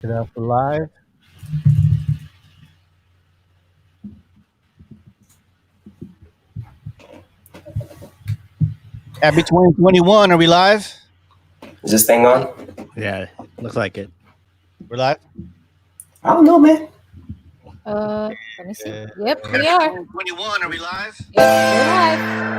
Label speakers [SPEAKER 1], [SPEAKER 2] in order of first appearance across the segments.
[SPEAKER 1] Get out for live. Happy 2021. Are we live?
[SPEAKER 2] Is this thing on?
[SPEAKER 3] Yeah, looks like it.
[SPEAKER 1] We're live.
[SPEAKER 2] I don't know, man.
[SPEAKER 4] Let me see. Yep, we are.
[SPEAKER 1] 2021. Are we live?
[SPEAKER 4] Yep, we're live.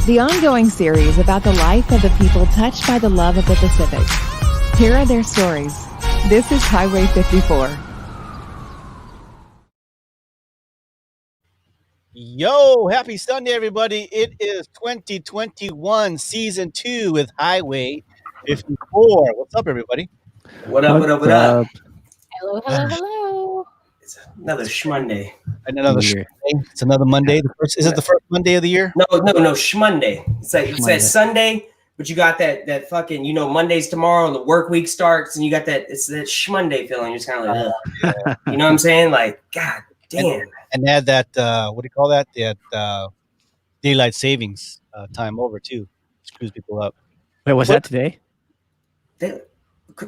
[SPEAKER 5] The ongoing series about the life of the people touched by the love of the Pacific. Here are their stories. This is Highway 54.
[SPEAKER 1] Yo, happy Sunday, everybody. It is 2021, season 2 with Highway 54. What's up, everybody?
[SPEAKER 2] What up?
[SPEAKER 4] Hello, hello, hello.
[SPEAKER 2] It's another Shmonday.
[SPEAKER 1] And another
[SPEAKER 3] Monday.
[SPEAKER 1] Monday. It's another Monday. Is it the first Monday of the year?
[SPEAKER 2] No, Shmonday. It's like it says Sunday, but you got that fucking Monday's tomorrow and the work week starts, and you got that Shmonday feeling. You're just kind of like, ugh. You know what I'm saying? Like, God damn.
[SPEAKER 1] And they had that, what do you call that? They had daylight savings time over, too. Screws people up.
[SPEAKER 3] Wait, was that today?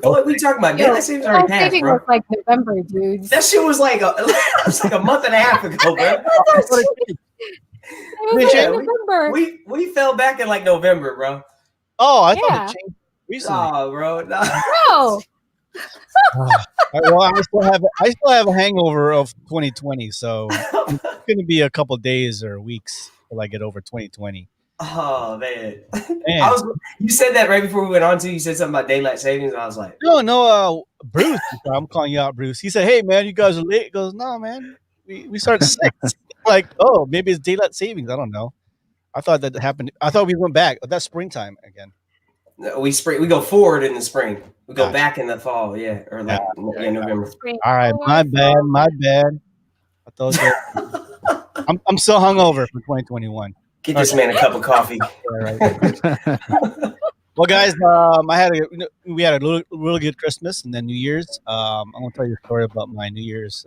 [SPEAKER 2] What are we talking about? Daylight savings already passed,
[SPEAKER 4] Thinking
[SPEAKER 2] bro.
[SPEAKER 4] was like November, dudes.
[SPEAKER 2] That shit was like a month and a half ago, bro.
[SPEAKER 4] It was
[SPEAKER 2] Yeah,
[SPEAKER 4] like November.
[SPEAKER 2] We fell back in like November, bro.
[SPEAKER 1] Oh, I thought
[SPEAKER 4] Yeah.
[SPEAKER 1] it changed recently.
[SPEAKER 2] Oh, bro. No.
[SPEAKER 4] Bro,
[SPEAKER 1] Well, I still have a hangover of 2020, so it's going to be a couple days or weeks till I get over 2020.
[SPEAKER 2] Oh man.
[SPEAKER 1] Man.
[SPEAKER 2] You said that right before we went on to. You said something about daylight savings, and I was like,
[SPEAKER 1] No, Bruce. I'm calling you out, Bruce. He said, "Hey, man, you guys are late." He goes, "No, man, we started at 6." Like, oh, maybe it's daylight savings. I don't know. I thought that happened. I thought we went back. That's springtime again.
[SPEAKER 2] no, we go forward in the spring. We go
[SPEAKER 1] Gotcha.
[SPEAKER 2] back in the fall, yeah, or like November.
[SPEAKER 4] spring.
[SPEAKER 1] All right, my bad. I thought that I'm still hungover for 2021.
[SPEAKER 2] Get this man a cup of coffee.
[SPEAKER 1] Yeah, right. Well, guys, we had a really good Christmas and then New Year's. I'm gonna tell you a story about my New Year's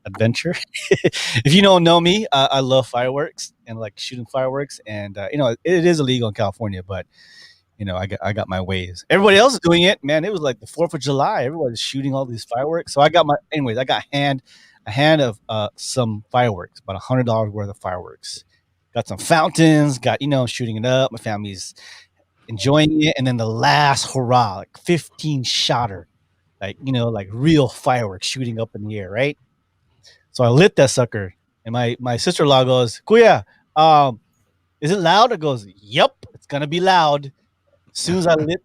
[SPEAKER 1] adventure. If you don't know me, I love fireworks and like shooting fireworks, and it is illegal in California, but I got my ways. Everybody else is doing it, man. It was like the 4th of July. Everybody's shooting all these fireworks. So I got a hand of some fireworks, about $100 worth of fireworks. Got some fountains. Got shooting it up. My family's enjoying it, and then the last hurrah, like 15 shotter, like real fireworks shooting up in the air, right? So I lit that sucker, and my sister-in-law goes, "Kuya, is it loud?" It goes, "Yep, It's gonna be loud. As soon as I lit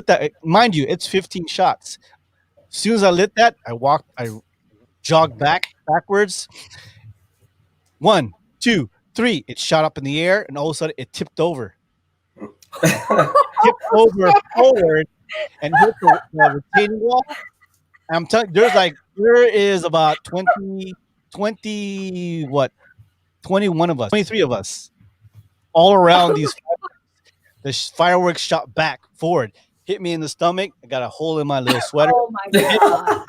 [SPEAKER 1] that, mind you, it's 15 shots. As soon as I lit that, I jogged backwards. 1, 2, 3. It shot up in the air, and all of a sudden it tipped over. Tipped over forward and hit the retaining wall. I'm telling you, there is about 21 of us, 23 of us, all around these. The fireworks shot back forward, hit me in the stomach. I got a hole in my little sweater.
[SPEAKER 4] Oh my god!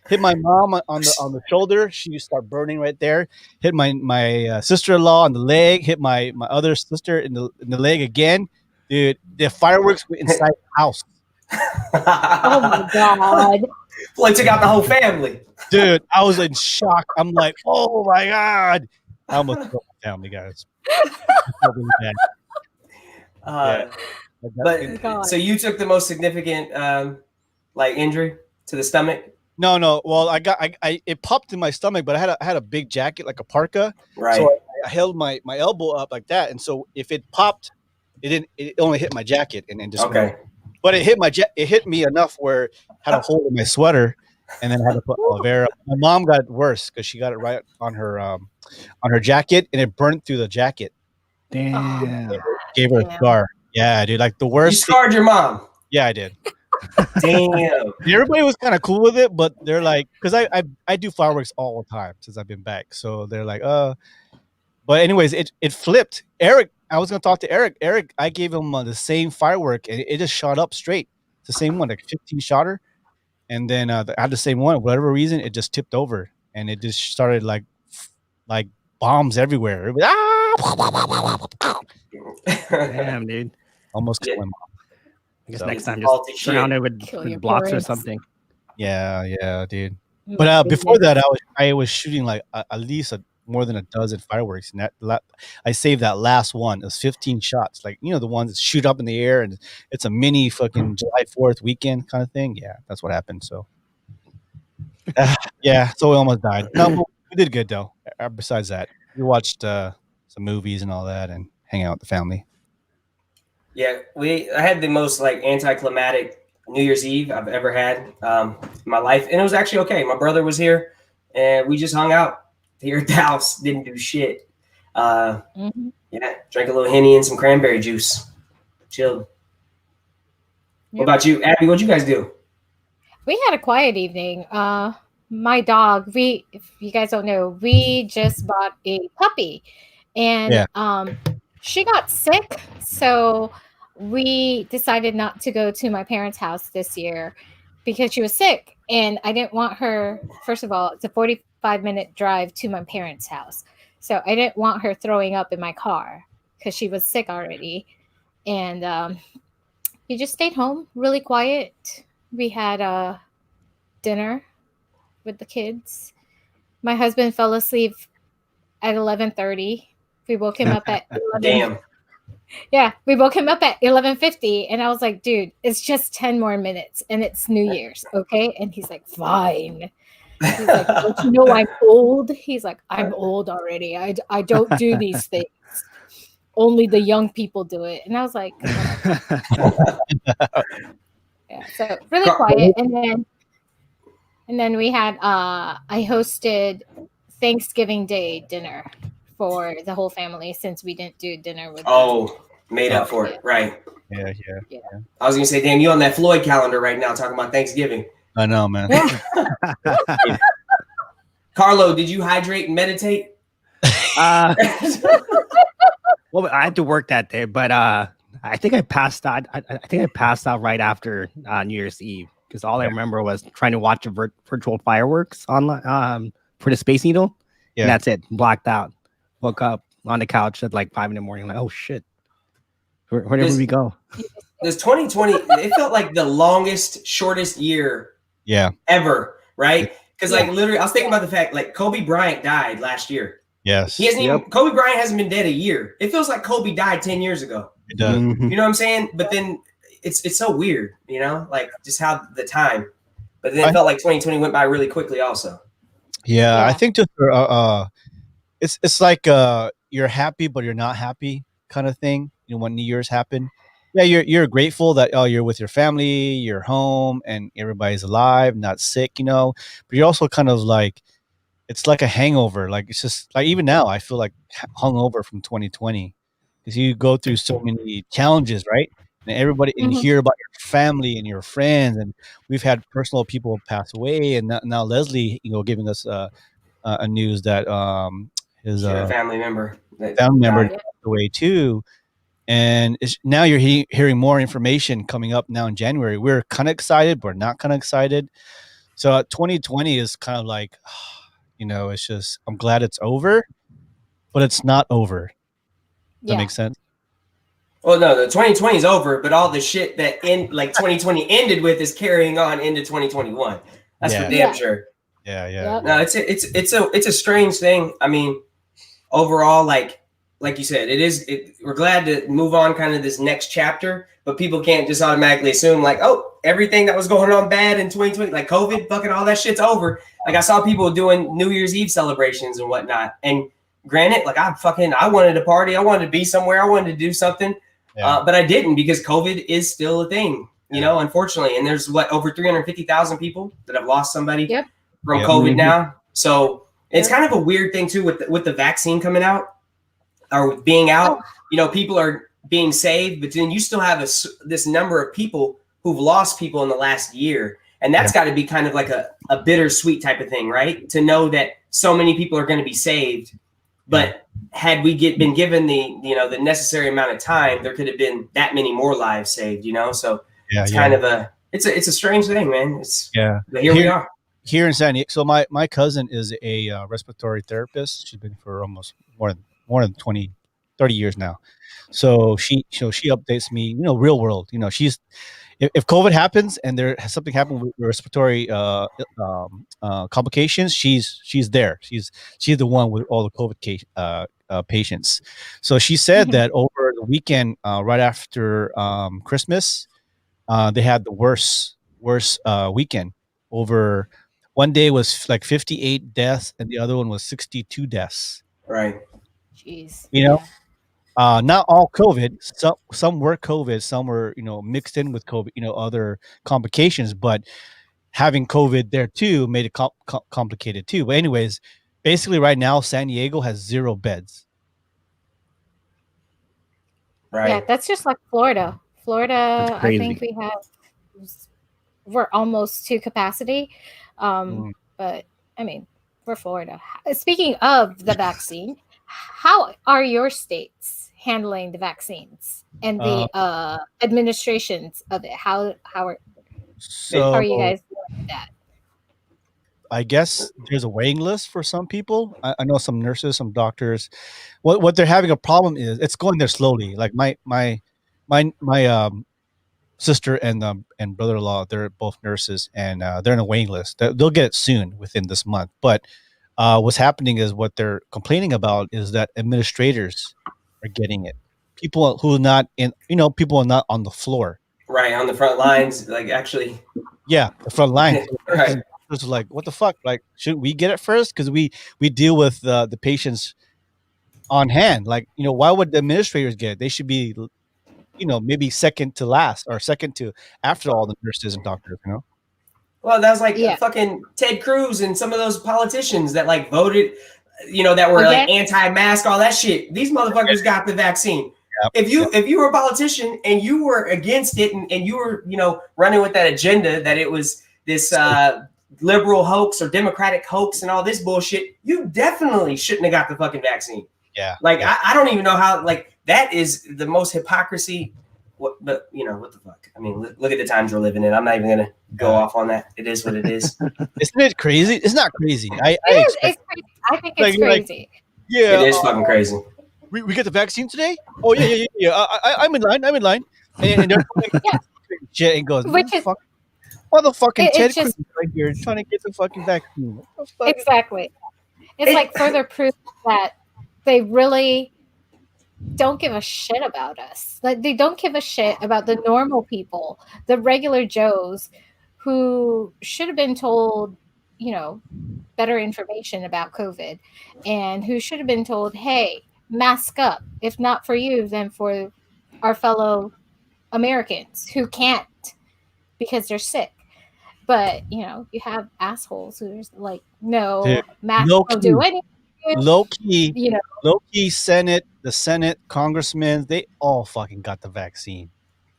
[SPEAKER 1] Hit my mom on the shoulder. She started burning right there. Hit my sister-in-law on the leg. Hit my other sister in the leg again. Dude, the fireworks went inside the house.
[SPEAKER 4] Oh my god!
[SPEAKER 2] Well, it took out the whole family.
[SPEAKER 1] Dude, I was in shock. I'm like, oh my god! I almost killed my family, guys. Really bad.
[SPEAKER 2] But so you took the most significant like injury to the stomach?
[SPEAKER 1] No. Well, it popped in my stomach, but I had a big jacket, like a parka.
[SPEAKER 2] Right.
[SPEAKER 1] So I held my elbow up like that, and so if it popped, it only hit my jacket and just
[SPEAKER 2] okay.
[SPEAKER 1] But it hit me enough where it had a hole in my sweater, and then I had to put aloe vera. My mom got it worse because she got it right on her jacket, and it burned through the jacket.
[SPEAKER 3] Damn.
[SPEAKER 1] Gave her a scar. Yeah, dude, like the worst.
[SPEAKER 2] You scarred your mom.
[SPEAKER 1] Yeah, I did.
[SPEAKER 2] Damn.
[SPEAKER 1] Everybody was kind of cool with it, but they're like, because I do fireworks all the time since I've been back, so they're like, But anyways, it flipped. Eric, I was gonna talk to Eric. Eric, I gave him the same firework, and it just shot up straight. It's the same one, like 15 shotter, and then I had the same one. For whatever reason, it just tipped over, and it just started like bombs everywhere.
[SPEAKER 3] Damn, dude.
[SPEAKER 1] Almost killed my mom.
[SPEAKER 3] I guess
[SPEAKER 1] So-
[SPEAKER 3] next time just surround it with
[SPEAKER 4] Kill your
[SPEAKER 3] blocks or
[SPEAKER 4] parents.
[SPEAKER 3] something.
[SPEAKER 1] Yeah, dude.
[SPEAKER 4] Oh
[SPEAKER 1] But
[SPEAKER 4] my
[SPEAKER 1] before
[SPEAKER 4] goodness.
[SPEAKER 1] that, I was shooting like at least more than a dozen fireworks, and I saved that last one. It was 15 shots, like the ones that shoot up in the air, and it's a mini fucking July 4th weekend kind of thing. Yeah, that's what happened. So, yeah, so we almost died. No, but we did good though. Besides that, we watched some movies and all that, and hang out with the family.
[SPEAKER 2] Yeah, I had the most like anticlimactic New Year's Eve I've ever had in my life, and it was actually okay. My brother was here, and we just hung out here at the house. Didn't do shit.
[SPEAKER 4] Mhm.
[SPEAKER 2] Yeah, drank a little Henny and some cranberry juice. Chilled. What
[SPEAKER 4] Yep.
[SPEAKER 2] about you, Abby? What'd you guys do?
[SPEAKER 4] We had a quiet evening. My dog, if you guys don't know, we just bought a puppy, and
[SPEAKER 1] Yeah.
[SPEAKER 4] she got sick, so we decided not to go to my parents' house this year because she was sick, and I didn't want her. First of all, it's a 45-minute drive to my parents' house, so I didn't want her throwing up in my car because she was sick already, and we just stayed home, really quiet. We had dinner with the kids. My husband fell asleep at 11:30. We woke him up at 11.
[SPEAKER 2] Damn.
[SPEAKER 4] Yeah, we woke him up at 11:50, and I was like, "Dude, it's just 10 more minutes, and it's New Year's, okay?" And he's like, "Fine." He's like, "Don't you know I'm old?" He's like, "I'm old already. I don't do these things. Only the young people do it." And I was like, "Yeah." So really quiet, and then we had I hosted Thanksgiving Day dinner for the whole family since we didn't do dinner with them.
[SPEAKER 2] Oh, made up for it, right?
[SPEAKER 1] Yeah.
[SPEAKER 2] I was gonna say, damn, you on that Floyd calendar right now talking about Thanksgiving.
[SPEAKER 1] I know, man.
[SPEAKER 2] Carlo, did you hydrate and meditate?
[SPEAKER 3] Well, I had to work that day, but I think I passed out. I think I passed out right after New Year's Eve because all I remember was trying to watch a virtual fireworks online for the Space Needle.
[SPEAKER 1] Yeah.
[SPEAKER 3] And that's it. Blacked out. Woke up on the couch at like 5 a.m. Like, oh shit, where did we go?
[SPEAKER 2] This 2020, it felt like the longest, shortest year
[SPEAKER 1] Yeah.
[SPEAKER 2] ever, right? Because like literally, I was thinking about the fact like Kobe Bryant died last year.
[SPEAKER 1] Yes.
[SPEAKER 2] He hasn't even Kobe Bryant hasn't been dead a year. It feels like Kobe died 10 years ago.
[SPEAKER 1] It does.
[SPEAKER 3] Mhm.
[SPEAKER 2] You know what I'm saying? But then it's so weird, you know, like just how the time. But then it felt like 2020 went by really quickly also.
[SPEAKER 1] Yeah, I
[SPEAKER 4] Yeah.
[SPEAKER 1] think just it's like you're happy but you're not happy kind of thing. You know, when New Year's happened, yeah, you're grateful that you're with your family, you're home, and everybody's alive, not sick. You know, but you're also kind of like it's like a hangover. Like it's just like even now, I feel like hungover from 2020 because you go through so many challenges, right? And everybody and
[SPEAKER 4] Mhm.
[SPEAKER 1] hear about your family and your friends, and we've had personal people pass away, and now Leslie, you know, giving us a news that his
[SPEAKER 2] She had a family member that
[SPEAKER 1] family member
[SPEAKER 2] died.
[SPEAKER 1] passed away too. And now you're hearing more information coming up now in January. We're kind of excited, but not kind of excited. So 2020 is kind of like, you know, it's just I'm glad it's over, but it's not over. Does that
[SPEAKER 4] Yeah.
[SPEAKER 1] make sense?
[SPEAKER 2] Well, no, the 2020 is over, but all the shit that like 2020 ended with is carrying on into 2021. That's for
[SPEAKER 1] Yeah.
[SPEAKER 2] damn
[SPEAKER 4] Yeah.
[SPEAKER 2] sure.
[SPEAKER 1] Yeah,
[SPEAKER 4] Yep.
[SPEAKER 2] No, it's a strange thing. I mean, overall, like you said, we're glad to move on kind of this next chapter, but people can't just automatically assume like, oh, everything that was going on bad in 2020, like COVID, fucking all that shit's over. Like I saw people doing New Year's Eve celebrations and whatnot. And granted, like I wanted to party, I wanted to be somewhere, I wanted to do something.
[SPEAKER 1] Yeah.
[SPEAKER 2] But I didn't because COVID is still a thing, you know, unfortunately. And there's over 350,000 people that have lost somebody
[SPEAKER 4] Yep.
[SPEAKER 2] from
[SPEAKER 1] Yep.
[SPEAKER 2] COVID
[SPEAKER 3] Mhm.
[SPEAKER 2] now. So it's
[SPEAKER 4] Yep.
[SPEAKER 2] kind of a weird thing too with the vaccine coming out or being out.
[SPEAKER 4] Oh.
[SPEAKER 2] You know, people are being saved, but then you still have this number of people who've lost people in the last year. And that's got to be kind of like a bittersweet type of thing, right? To know that so many people are going to be saved, but had we been given the necessary amount of time, there could have been that many more lives saved, you know? So it's kind of it's a strange thing, man. But here we are.
[SPEAKER 1] Here in San Diego. So my cousin is a respiratory therapist. She's been for almost more than 20, 30 years now. So she updates me, you know, real world. You know, if COVID happens and there has something happen with respiratory complications, she's there. She's the one with all the COVID patients. So she said that over the weekend, right after Christmas, they had the worst weekend. Over one day was like 58 deaths, and the other one was 62 deaths.
[SPEAKER 2] Right.
[SPEAKER 4] Jeez.
[SPEAKER 1] You know,
[SPEAKER 4] Yeah.
[SPEAKER 1] not all COVID. Some were COVID. Some were, you know, mixed in with COVID. You know, other complications. But having COVID there too made it complicated too. But anyways, basically, right now San Diego has 0 beds.
[SPEAKER 4] Yeah,
[SPEAKER 2] Right.
[SPEAKER 4] that's just like Florida. Florida, I think
[SPEAKER 3] crazy.
[SPEAKER 4] we're almost to capacity.
[SPEAKER 1] Mm.
[SPEAKER 4] But I mean, we're Florida. Speaking of the vaccine, how are your states handling the vaccines and the administrations of it? How are
[SPEAKER 1] So
[SPEAKER 4] you guys doing with that?
[SPEAKER 1] I guess there's a waiting list for some people. I know some nurses, some doctors. What they're having a problem is it's going there slowly. Like my sister and brother-in-law, they're both nurses, and they're in a waiting list. They'll get it soon, within this month. But what's happening is what they're complaining about is that administrators are getting it. People who are not in, you know, people are not on the floor.
[SPEAKER 2] Right. On the front lines, like actually.
[SPEAKER 1] Yeah, the front line.
[SPEAKER 2] Right.
[SPEAKER 1] It's like, what the fuck? Like, should we get it first? Because we deal with the patients on hand. Like, you know, why would the administrators get it? They should be, you know, maybe second to last or second to after all the nurses and doctors. You know.
[SPEAKER 2] Well, that was like
[SPEAKER 4] Yeah.
[SPEAKER 2] fucking Ted Cruz and some of those politicians that like voted, you know, that were
[SPEAKER 4] Oh,
[SPEAKER 2] like
[SPEAKER 4] yeah.
[SPEAKER 2] anti-mask, all that shit. These motherfuckers got the vaccine.
[SPEAKER 1] Yep,
[SPEAKER 2] If you were a politician and you were against it and you were, you know, running with that agenda that it was this liberal hoax or democratic hoax and all this bullshit, you definitely shouldn't have got the fucking vaccine.
[SPEAKER 1] Yeah.
[SPEAKER 2] Like
[SPEAKER 1] yeah.
[SPEAKER 2] I don't even know how, like, that is the most hypocrisy. But you know, what the fuck? I mean, look at the times we're living in. I'm not even gonna go off on that. It is what it is.
[SPEAKER 1] Isn't it crazy? It's not crazy.
[SPEAKER 4] It's crazy. I think it's
[SPEAKER 1] Like,
[SPEAKER 4] crazy.
[SPEAKER 1] yeah.
[SPEAKER 2] It is fucking crazy.
[SPEAKER 1] We get the vaccine today? Oh yeah. I'm in line. And they're
[SPEAKER 4] Yeah.
[SPEAKER 1] shit and goes,
[SPEAKER 4] Which is
[SPEAKER 1] motherfucking Ted
[SPEAKER 4] it's just
[SPEAKER 1] Cruz right here trying to get the fucking vaccine. What the fuck?
[SPEAKER 4] exactly. It's like further proof that they really don't give a shit about us. Like they don't give a shit about the normal people, the regular Joes who should have been told, you know, better information about COVID and who should have been told, hey, mask up. If not for you, then for our fellow Americans who can't because they're sick. But you have assholes who's like, no,
[SPEAKER 1] Dude,
[SPEAKER 4] masks
[SPEAKER 1] low
[SPEAKER 4] don't do
[SPEAKER 1] key,
[SPEAKER 4] anything.
[SPEAKER 1] low key,
[SPEAKER 4] You know,
[SPEAKER 1] low key. The Senate, congressmen, they all fucking got the vaccine.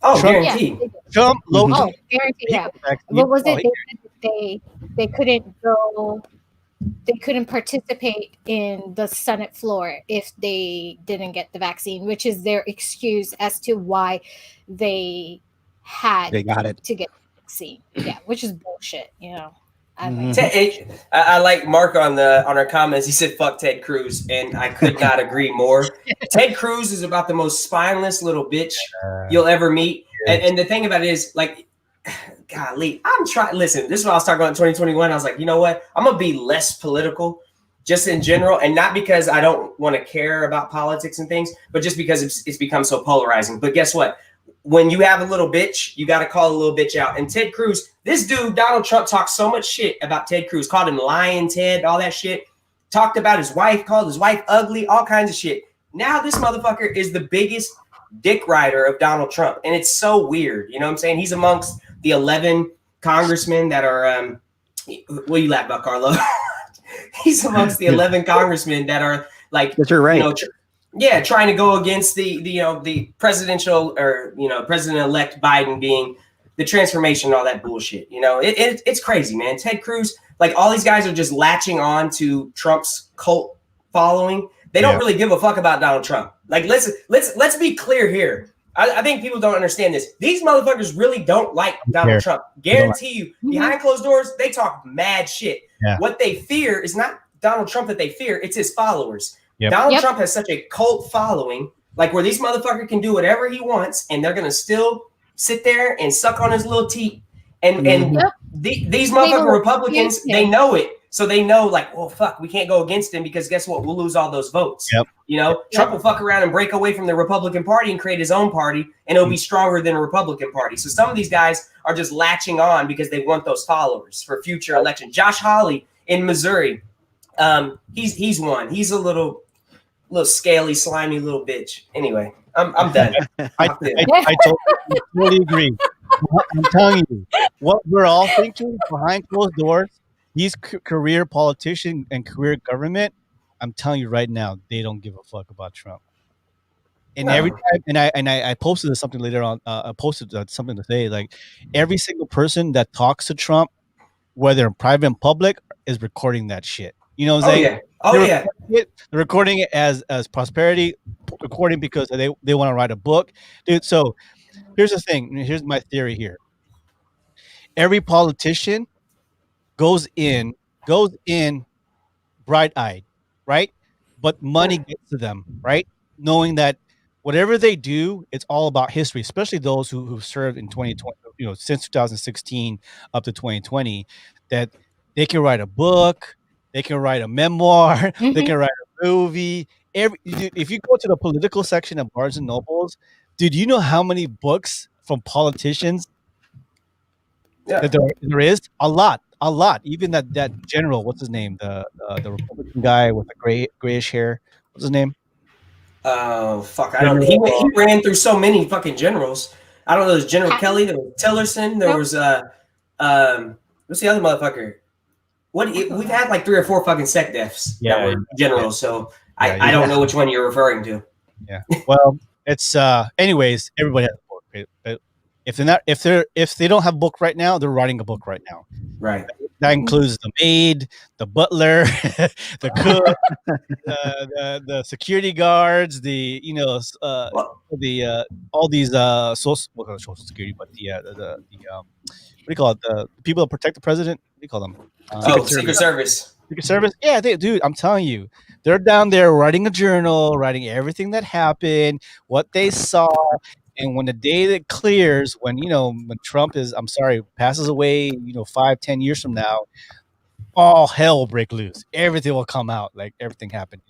[SPEAKER 2] Oh,
[SPEAKER 1] Trump,
[SPEAKER 4] yeah.
[SPEAKER 2] guaranteed.
[SPEAKER 1] Trump, low key,
[SPEAKER 4] Oh, guaranteed.
[SPEAKER 1] he
[SPEAKER 4] Yeah.
[SPEAKER 1] got the vaccine.
[SPEAKER 4] What was
[SPEAKER 1] Oh,
[SPEAKER 4] it? They said that they couldn't go. They couldn't participate in the Senate floor if they didn't get the vaccine, which is their excuse as to why they had
[SPEAKER 3] They got it.
[SPEAKER 4] to get the vaccine. Yeah, which is bullshit.
[SPEAKER 2] I like Mark on our comments. He said, "Fuck Ted Cruz," and I could not agree more. Ted Cruz is about the most spineless little bitch you'll ever meet. And the thing about it is, like, golly, I'm trying. Listen, this is what I was talking about in 2021. I was like, you know what? I'm gonna be less political, just in general, and not because I don't want to care about politics and things, but just because it's become so polarizing. But guess what? When you have a little bitch, you got to call a little bitch out. And Ted Cruz, this dude, Donald Trump, talked so much shit about Ted Cruz, called him Lion Ted, all that shit. Talked about his wife, called his wife ugly, all kinds of shit. Now this motherfucker is the biggest dick rider of Donald Trump. And it's so weird. You know what I'm saying? He's amongst the 11 congressmen that are, what do you laugh about, Carlo? He's amongst the 11 congressmen that are like,
[SPEAKER 3] but you're right.
[SPEAKER 2] Trying to go against the presidential or President-elect Biden being the transformation and all that bullshit. It's crazy, man. Ted Cruz, like all these guys are just latching on to Trump's cult following. They don't really give a fuck about Donald Trump. Like let's be clear here. I think people don't understand this. These motherfuckers really don't like Donald Trump. Guarantee you, behind closed doors, they talk mad shit.
[SPEAKER 1] Yeah.
[SPEAKER 2] What they fear is not Donald Trump that they fear, it's his followers. Yep. Donald Trump has such a cult following, like where these motherfuckers can do whatever he wants, and they're gonna still sit there and suck on his little teeth. And these motherfucking Republicans, they know it, so they know like, well, fuck, we can't go against him because guess what? We'll lose all those votes. Yep. Trump will fuck around and break away from the Republican Party and create his own party, and it'll be stronger than a Republican Party. So some of these guys are just latching on because they want those followers for future elections. Josh Hawley in Missouri, he's one. He's a little scaly, slimy little bitch. Anyway, I'm done.
[SPEAKER 1] I totally agree. I'm telling you, what we're all thinking behind closed doors, these career politicians and career government, I'm telling you right now, they don't give a fuck about Trump. And every time, and I posted something later on. I posted something to say, like every single person that talks to Trump, whether in private and public, is recording that shit. You know what I'm saying? They're recording it as prosperity, recording because they want to write a book, dude. So here's the thing. Here's my theory here. Every politician goes in bright-eyed, right? But money gets to them, right? Knowing that whatever they do, it's all about history, especially those who served in 2020, since 2016 up to 2020, that they can write a book, they can write a memoir, they can write a movie. If you go to the political section of Barnes and Nobles, dude, you know how many books from politicians that there is? A lot. Even that general, what's his name? The Republican guy with the grayish hair. What's his name?
[SPEAKER 2] Oh fuck! I don't. He ran through so many fucking generals. I don't know. There's General Kelly. There was Tillerson. There was what's the other motherfucker? We've had like 3 or 4 fucking sec defs that were generals. So I don't know which one you're referring to.
[SPEAKER 1] Yeah. Well, it's anyways. Everybody has a book. Right? But if they don't have a book right now, they're writing a book right now.
[SPEAKER 2] Right.
[SPEAKER 1] That includes the maid, the butler, the cook, the security guards, all these social security, but the what do you call it? The people that protect the president. What do you call them?
[SPEAKER 2] Secret Service.
[SPEAKER 1] Secret Service. Yeah, dude. I'm telling you, they're down there writing a journal, writing everything that happened, what they saw. And when the day that clears, when Trump passes away, 5-10 years from now, all hell will break loose. Everything will come out, like everything happened.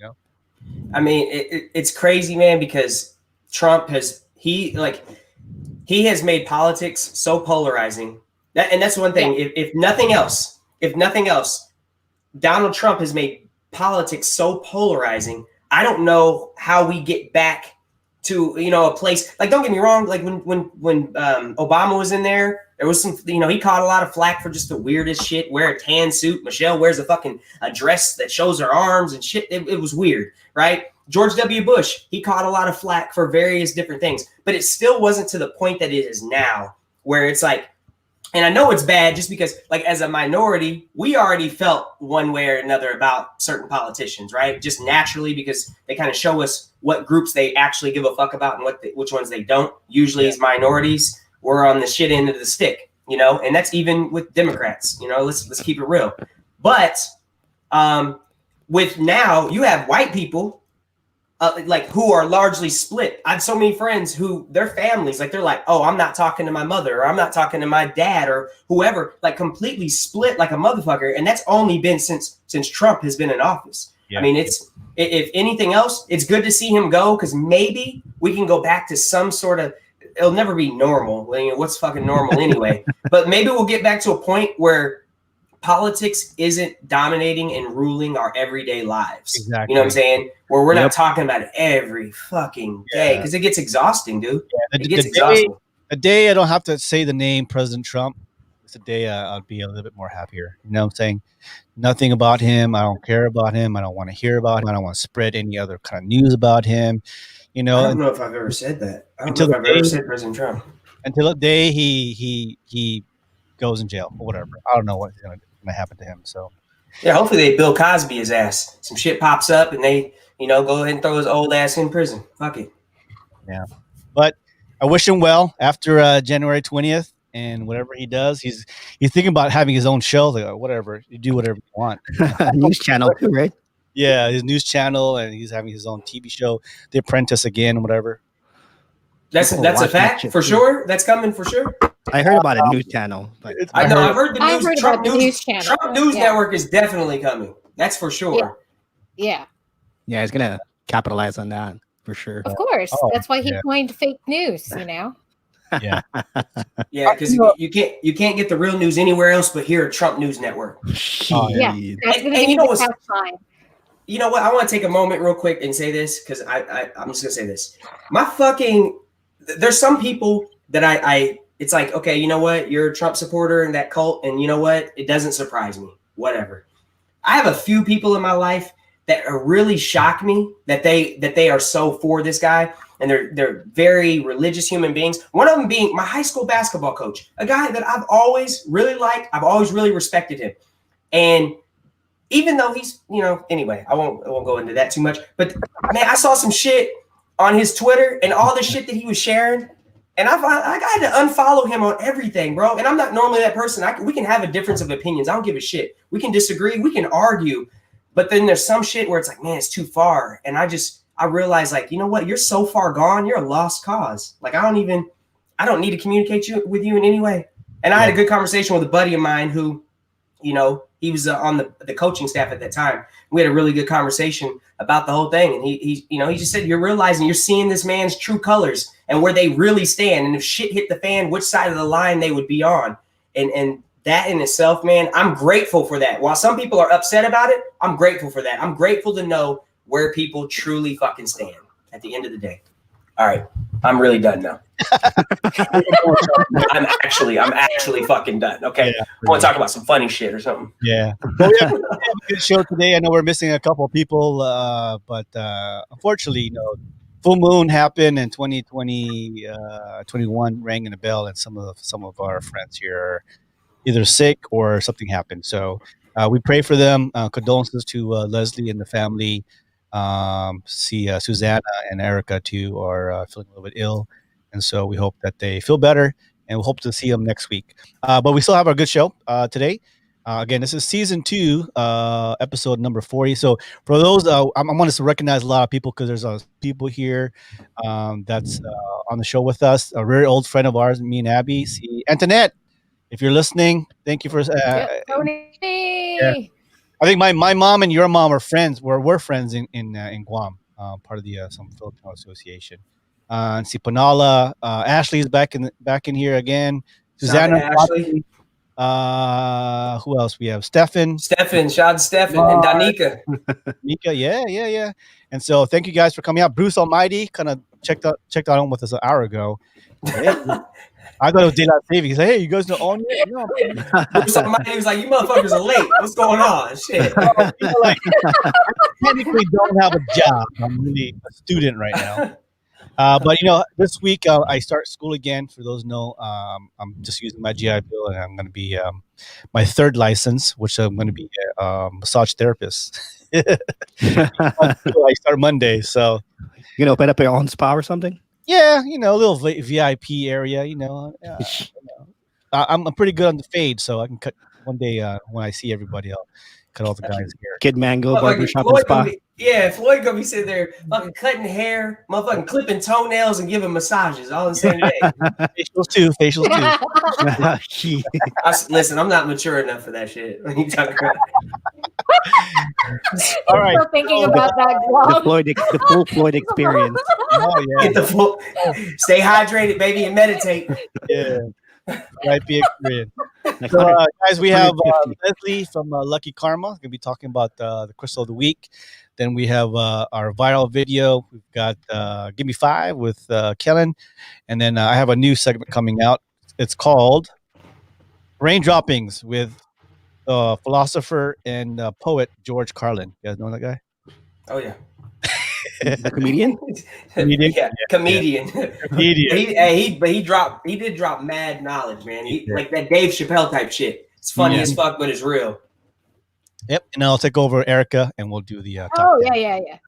[SPEAKER 2] I mean, it's crazy, man, because Trump has made politics so polarizing. That's one thing. If nothing else, Donald Trump has made politics so polarizing. I don't know how we get back to, you know, a place like, don't get me wrong, like when Obama was in there was some, you know, he caught a lot of flack for just the weirdest shit. Wear a tan suit. Michelle wears a dress that shows her arms and shit. It was weird, right? George W. Bush, he caught a lot of flack for various different things, but it still wasn't to the point that it is now, where it's like, and I know it's bad just because, like, as a minority, we already felt one way or another about certain politicians, right? Just naturally, because they kind of show us what groups they actually give a fuck about and which ones they don't. Usually as minorities, we're on the shit end of the stick, you know, and that's even with Democrats, you know, let's keep it real. But with now, you have white people like who are largely split. I have so many friends who their families, like they're like, oh, I'm not talking to my mother, or I'm not talking to my dad, or whoever, like completely split like a motherfucker. And that's only been since Trump has been in office. Yeah. I mean, it's, if anything else, it's good to see him go, because maybe we can go back to some sort of, it'll never be normal. I mean, what's fucking normal anyway? But maybe we'll get back to a point where politics isn't dominating and ruling our everyday lives.
[SPEAKER 1] Exactly.
[SPEAKER 2] You know what I'm saying? Where we're not talking about it every fucking day, because it gets exhausting, dude. It gets exhausting.
[SPEAKER 1] A day I don't have to say the name President Trump, it's a day I'll be a little bit more happier. You know what I'm saying? Nothing about him. I don't care about him. I don't want to hear about him. I don't want to spread any other kind of news about him. You know,
[SPEAKER 2] I don't know if I've ever said that. I don't know if I've ever said President Trump.
[SPEAKER 1] Until the day he goes in jail or whatever. I don't know what's going to happen to him. So
[SPEAKER 2] yeah, hopefully they Bill Cosby his ass. Some shit pops up and they, you know, go ahead and throw his old ass in prison. Fuck it.
[SPEAKER 1] Yeah, but I wish him well after January 20th, and whatever he does, he's thinking about having his own show. Like, whatever, you do whatever you want.
[SPEAKER 3] News channel too, right?
[SPEAKER 1] Yeah, his news channel, and he's having his own TV show, The Apprentice again, whatever.
[SPEAKER 2] That's a fact for sure. That's coming for sure.
[SPEAKER 3] I heard about a news channel. But
[SPEAKER 2] I know. I've heard the news. Trump news channel. Trump News Network is definitely coming. That's for sure.
[SPEAKER 4] Yeah.
[SPEAKER 3] Yeah, he's gonna capitalize on that for sure.
[SPEAKER 4] Of course, that's why he coined fake news. You know.
[SPEAKER 1] Yeah.
[SPEAKER 2] Yeah, because you can't get the real news anywhere else but here at Trump News Network.
[SPEAKER 4] Yeah. That's gonna be
[SPEAKER 2] you know what's
[SPEAKER 4] fine.
[SPEAKER 2] You know what? I want to take a moment real quick and say this, because I'm just gonna say this. There's some people that it's like, okay, you know what? You're a Trump supporter in that cult, and you know what? It doesn't surprise me. Whatever. I have a few people in my life that really shock me that they are so for this guy, and they're very religious human beings. One of them being my high school basketball coach, a guy that I've always really liked. I've always really respected him, and even though he's, you know, anyway, I won't go into that too much. But man, I saw some shit on his Twitter and all the shit that he was sharing, and I had to unfollow him on everything, bro. And I'm not normally that person. We can have a difference of opinions. I don't give a shit. We can disagree. We can argue. But then there's some shit where it's like, man, it's too far. And I realize, like, you know what? You're so far gone. You're a lost cause. Like, I don't need to communicate with you in any way. And I had a good conversation with a buddy of mine who, you know, he was on the coaching staff at that time. We had a really good conversation about the whole thing. And he just said, you're realizing you're seeing this man's true colors and where they really stand. And if shit hit the fan, which side of the line they would be on. And that in itself, man, I'm grateful for that. While some people are upset about it, I'm grateful for that. I'm grateful to know where people truly fucking stand at the end of the day. All right. I'm really done now. I'm actually fucking done. Okay. Yeah, I want to talk about some funny shit or something.
[SPEAKER 1] Yeah. Well, we have a good show today. I know we're missing a couple of people, but unfortunately, you know, full moon happened in 2020, 21 rang in a bell, and some of our friends here are either sick or something happened. So we pray for them. Condolences to Leslie and the family. Susanna and Erica too are feeling a little bit ill, and so we hope that they feel better, and we'll hope to see them next week. But we still have our good show today. Again, this is season 2, episode number 40. So for those, I want us to recognize a lot of people, because there's people here that's on the show with us. A very old friend of ours, me and Abby. See, Antoinette, if you're listening, thank you for. Yeah. I think my mom and your mom are friends. We're friends in Guam, part of the some Filipino association. And si Panala, Ashley is back in here again. Susanna, Who else? We have Stefan.
[SPEAKER 2] Stefan, shout out to Stefan and Danica.
[SPEAKER 1] Mika, yeah. And so thank you guys for coming out. Bruce Almighty kind of checked out on with us an hour ago. Hey, I thought it was daylight saving. He said, "Hey, you guys know on yet?" No.
[SPEAKER 2] Bruce Almighty was like, "You motherfuckers are late. What's going on?" Shit.
[SPEAKER 1] Like, I technically don't have a job. I'm really a student right now. But this week I start school again. For those who know, I'm just using my GI Bill, and I'm going to be my third license, which I'm going to be a massage therapist. I start Monday, so
[SPEAKER 3] You know, open up your own spa or something.
[SPEAKER 1] yeah, a little VIP area. I'm pretty good on the fade, so I can cut one day when I see everybody. I'll cut all the guys' hair.
[SPEAKER 3] Kid Mango barbershop and spa.
[SPEAKER 2] Floyd gonna be sitting there fucking cutting hair, motherfucking clipping toenails and giving massages all in the same day.
[SPEAKER 1] Facials too.
[SPEAKER 2] Listen, I'm not mature enough for that shit. What are you talking about?
[SPEAKER 1] All right.
[SPEAKER 4] Still thinking about that.
[SPEAKER 3] The full Floyd experience.
[SPEAKER 1] Oh yeah.
[SPEAKER 2] Get the full, stay hydrated, baby, and meditate.
[SPEAKER 1] Yeah. Might be experience. So, guys, we have Leslie from Lucky Karma. Gonna be talking about the crystal of the week. Then we have our viral video. We've got Give Me Five with Kellen, and then I have a new segment coming out. It's called Rain Droppings with philosopher and poet George Carlin. You guys know that guy?
[SPEAKER 2] Oh yeah.
[SPEAKER 3] The comedian?
[SPEAKER 1] Comedian?
[SPEAKER 2] Yeah, comedian.
[SPEAKER 1] Comedian.
[SPEAKER 2] He did drop mad knowledge, man. Like that Dave Chappelle type shit. It's funny as fuck, but it's real.
[SPEAKER 1] Yep, and I'll take over Erica, and we'll do the top 10.
[SPEAKER 4] Yeah.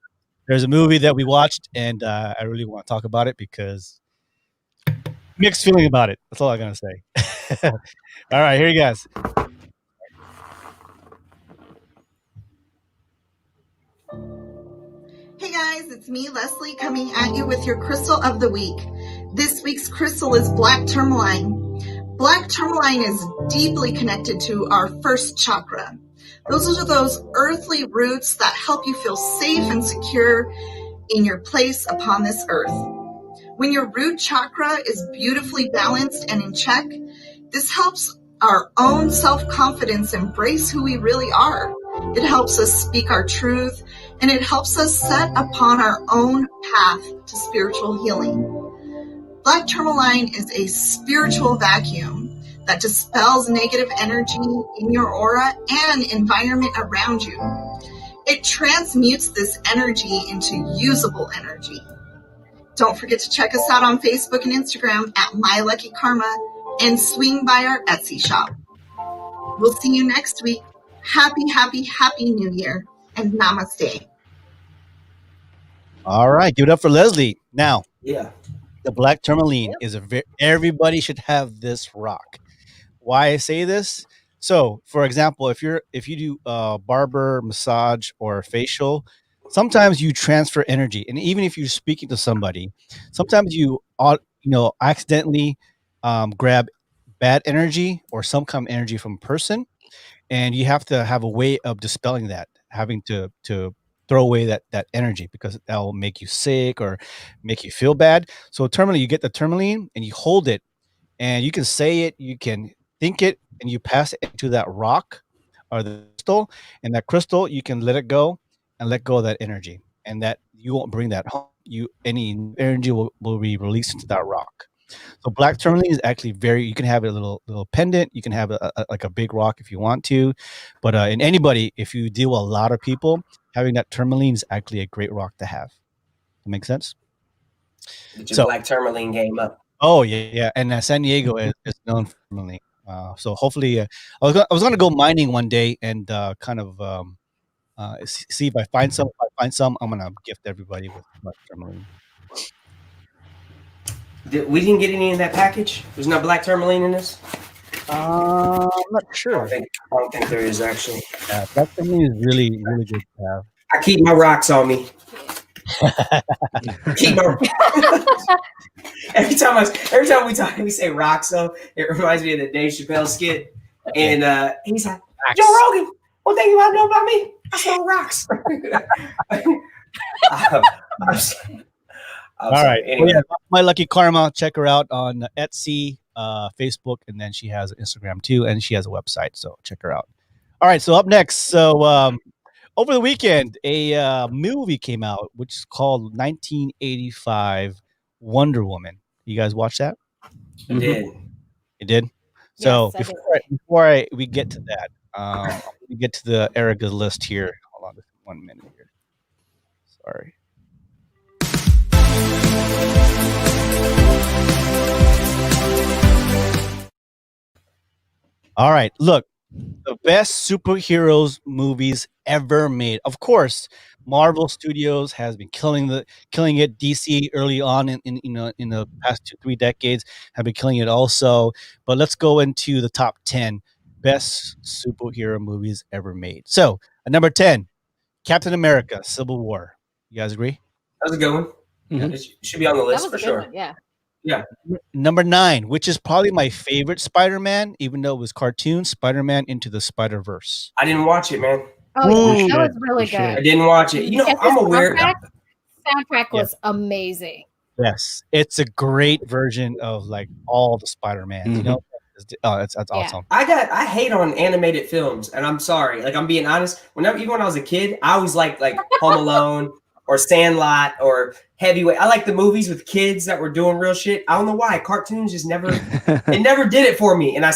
[SPEAKER 1] There's a movie that we watched, and I really want to talk about it because mixed feeling about it. That's all I'm gonna say. All right, here you guys.
[SPEAKER 6] Hey guys, it's me, Leslie, coming at you with your crystal of the week. This week's crystal is black tourmaline. Black tourmaline is deeply connected to our first chakra. Those are those earthly roots that help you feel safe and secure in your place upon this earth. When your root chakra is beautifully balanced and in check, this helps our own self-confidence embrace who we really are. It helps us speak our truth, and it helps us set upon our own path to spiritual healing. Black tourmaline is a spiritual vacuum that dispels negative energy in your aura and environment around you. It transmutes this energy into usable energy. Don't forget to check us out on Facebook and Instagram at My Lucky Karma and swing by our Etsy shop. We'll see you next week. Happy New Year and namaste.
[SPEAKER 1] All right, give it up for Leslie. Now,
[SPEAKER 2] Yeah.
[SPEAKER 1] the black tourmaline is everybody should have this rock. Why I say this? So, for example, if you do barber, massage, or facial, sometimes you transfer energy, and even if you're speaking to somebody, sometimes you accidentally grab bad energy or some kind of energy from a person, and you have to have a way of dispelling that, having to throw away that energy because that will make you sick or make you feel bad. So tourmaline, you get the tourmaline and you hold it, and you can say it, you can think it, and you pass it into that rock or the crystal, and that crystal you can let it go and let go of that energy, and that you won't bring that home. Any energy will be released into that rock. So black tourmaline is actually you can have a little pendant. You can have like a big rock if you want to, but in anybody, if you deal with a lot of people, having that tourmaline is actually a great rock to have. That makes sense?
[SPEAKER 2] Get your black tourmaline game up.
[SPEAKER 1] Oh yeah. And San Diego is known for tourmaline. So hopefully, I was going to go mining one day and kind of see if I find some. If I find some, I'm going to gift everybody with black tourmaline.
[SPEAKER 2] We didn't get any in that package? There's no black tourmaline in this?
[SPEAKER 1] I'm not sure.
[SPEAKER 2] I don't think there is, actually.
[SPEAKER 1] Black tourmaline is really, really good to have.
[SPEAKER 2] I keep my rocks on me. every time we say rocks, though, it reminds me of the Dave Chappelle skit. And he's like, Joe Rogan, one thing you want to know about me? I sell rocks.
[SPEAKER 1] All right. Anyway. My Lucky Karma. Check her out on Etsy, Facebook, and then she has Instagram too, and she has a website. So check her out. All right, so up next, so over the weekend, a movie came out which is called 1985 Wonder Woman. You guys watch that?
[SPEAKER 2] I did.
[SPEAKER 1] You did. So
[SPEAKER 4] Yes, I did.
[SPEAKER 1] before we get to that, we get to the Erica's list here. Hold on, just 1 minute here. Sorry. All right, look, the best superheroes movies ever made. Of course, Marvel Studios has been killing it. DC early on in in the past 2-3 decades have been killing it also. But let's go into the top 10 best superhero movies ever made. So at number 10, Captain America: Civil War. You guys agree?
[SPEAKER 2] That was a good one.
[SPEAKER 3] Mhm.
[SPEAKER 2] It should be on the
[SPEAKER 4] That
[SPEAKER 2] list
[SPEAKER 4] was
[SPEAKER 2] for
[SPEAKER 4] a good
[SPEAKER 2] sure.
[SPEAKER 4] one. Yeah.
[SPEAKER 1] Number 9, which is probably my favorite Spider-Man, even though it was cartoon, Spider-Man Into the Spider-Verse.
[SPEAKER 2] I didn't watch it, man.
[SPEAKER 4] Oh,
[SPEAKER 3] Ooh,
[SPEAKER 4] yeah.
[SPEAKER 3] shit.
[SPEAKER 4] That was really
[SPEAKER 3] You should.
[SPEAKER 2] I
[SPEAKER 4] good.
[SPEAKER 2] didn't watch it. You know,
[SPEAKER 4] Because
[SPEAKER 2] I'm
[SPEAKER 4] the
[SPEAKER 2] a weird.
[SPEAKER 4] soundtrack
[SPEAKER 1] Yeah.
[SPEAKER 4] was amazing.
[SPEAKER 1] Yes, it's a great version of like all the Spider-Mans. You know, that's
[SPEAKER 4] Yeah.
[SPEAKER 1] awesome.
[SPEAKER 2] I hate on animated films, and I'm sorry. Like, I'm being honest. Even when I was a kid, I always liked like Home Alone or Sandlot or Heavyweight. I like the movies with kids that were doing real shit. I don't know why. Cartoons just never it never did it for me. And I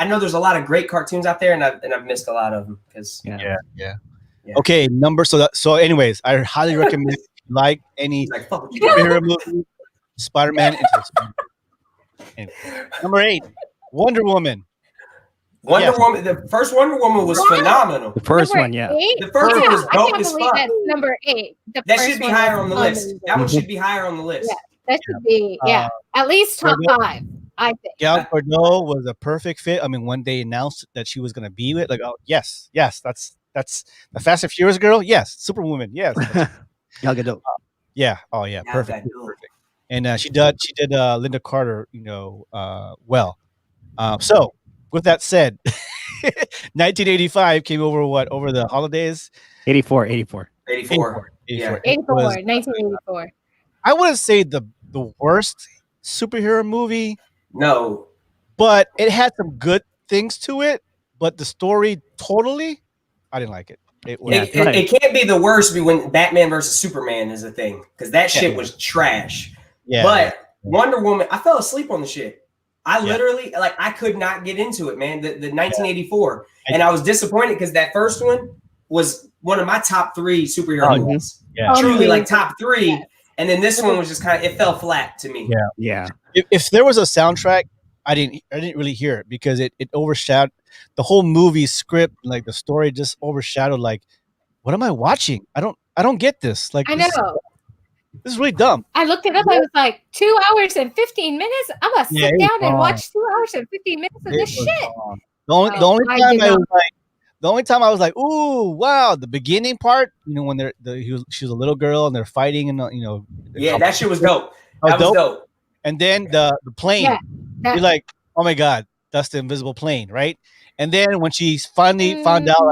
[SPEAKER 2] know there's a lot of great cartoons out there, and I've missed a lot of them because
[SPEAKER 1] Yeah.
[SPEAKER 2] Yeah.
[SPEAKER 1] Okay, so anyways, I highly recommend if you like any
[SPEAKER 2] he's like, fuck what you
[SPEAKER 1] superhero movie, Spider-Man into the Spider-Man. Anyway, number 8, Wonder Woman.
[SPEAKER 2] Wonder
[SPEAKER 1] Yes.
[SPEAKER 2] Woman. The first Wonder Woman was
[SPEAKER 4] Wow.
[SPEAKER 2] phenomenal.
[SPEAKER 3] The first
[SPEAKER 4] Number
[SPEAKER 3] one, yeah.
[SPEAKER 4] 8?
[SPEAKER 2] The first one
[SPEAKER 4] Yeah,
[SPEAKER 2] was
[SPEAKER 4] I
[SPEAKER 2] dope
[SPEAKER 4] can't
[SPEAKER 2] as
[SPEAKER 4] believe
[SPEAKER 2] fuck.
[SPEAKER 4] that's number 8. The
[SPEAKER 2] That
[SPEAKER 4] first
[SPEAKER 2] should be
[SPEAKER 4] one
[SPEAKER 2] higher
[SPEAKER 4] was
[SPEAKER 2] on the list.
[SPEAKER 4] amazing.
[SPEAKER 2] That one should be higher on the list.
[SPEAKER 4] Yeah, that should be at least top 5, I think.
[SPEAKER 1] Gal Gadot was a perfect fit. I mean, when they announced that she was going to be with, like, oh yes, that's the Fast and Furious girl. Yes, Superwoman. Yes,
[SPEAKER 3] Gal Gadot.
[SPEAKER 1] yeah. Oh yeah,
[SPEAKER 2] Yeah,
[SPEAKER 1] perfect,
[SPEAKER 2] Gadot.
[SPEAKER 1] perfect. And she did Linda Carter, well. So with that said, 1985 came over the holidays.
[SPEAKER 3] 84.
[SPEAKER 2] 84.
[SPEAKER 1] 84.
[SPEAKER 2] Yeah.
[SPEAKER 4] 84,
[SPEAKER 1] was,
[SPEAKER 4] 1984.
[SPEAKER 1] I wouldn't say the worst superhero movie,
[SPEAKER 2] No.
[SPEAKER 1] but it had some good things to it. But the story totally, I didn't like it. It was
[SPEAKER 2] It can't be the worst when Batman versus Superman is a thing, because that shit was trash.
[SPEAKER 1] yeah.
[SPEAKER 2] But Wonder Woman, I fell asleep on the shit. I literally, I could not get into it, man. The 1984. And I was disappointed because that first one was one of my top 3 superhero movies.
[SPEAKER 1] Yeah.
[SPEAKER 2] Truly, like top 3. And then this one was just kind of, it fell flat to me.
[SPEAKER 3] Yeah.
[SPEAKER 1] If there was a soundtrack, I didn't really hear it because it overshadowed the whole movie script. Like the story just overshadowed. Like, what am I watching? I don't get this. Like,
[SPEAKER 4] I know.
[SPEAKER 1] This is really dumb.
[SPEAKER 4] I looked it up. I was like, 2 hours and 15 minutes. I'm gonna sit down and watch 2 hours and 15 minutes of this shit.
[SPEAKER 1] The only time I was like, ooh, wow, the beginning part, when she was a little girl and they're fighting and
[SPEAKER 2] Yeah, that shit was dope. That was dope.
[SPEAKER 1] And then the plane, you're like, oh my god, that's the invisible plane, right? And then when she finally found out,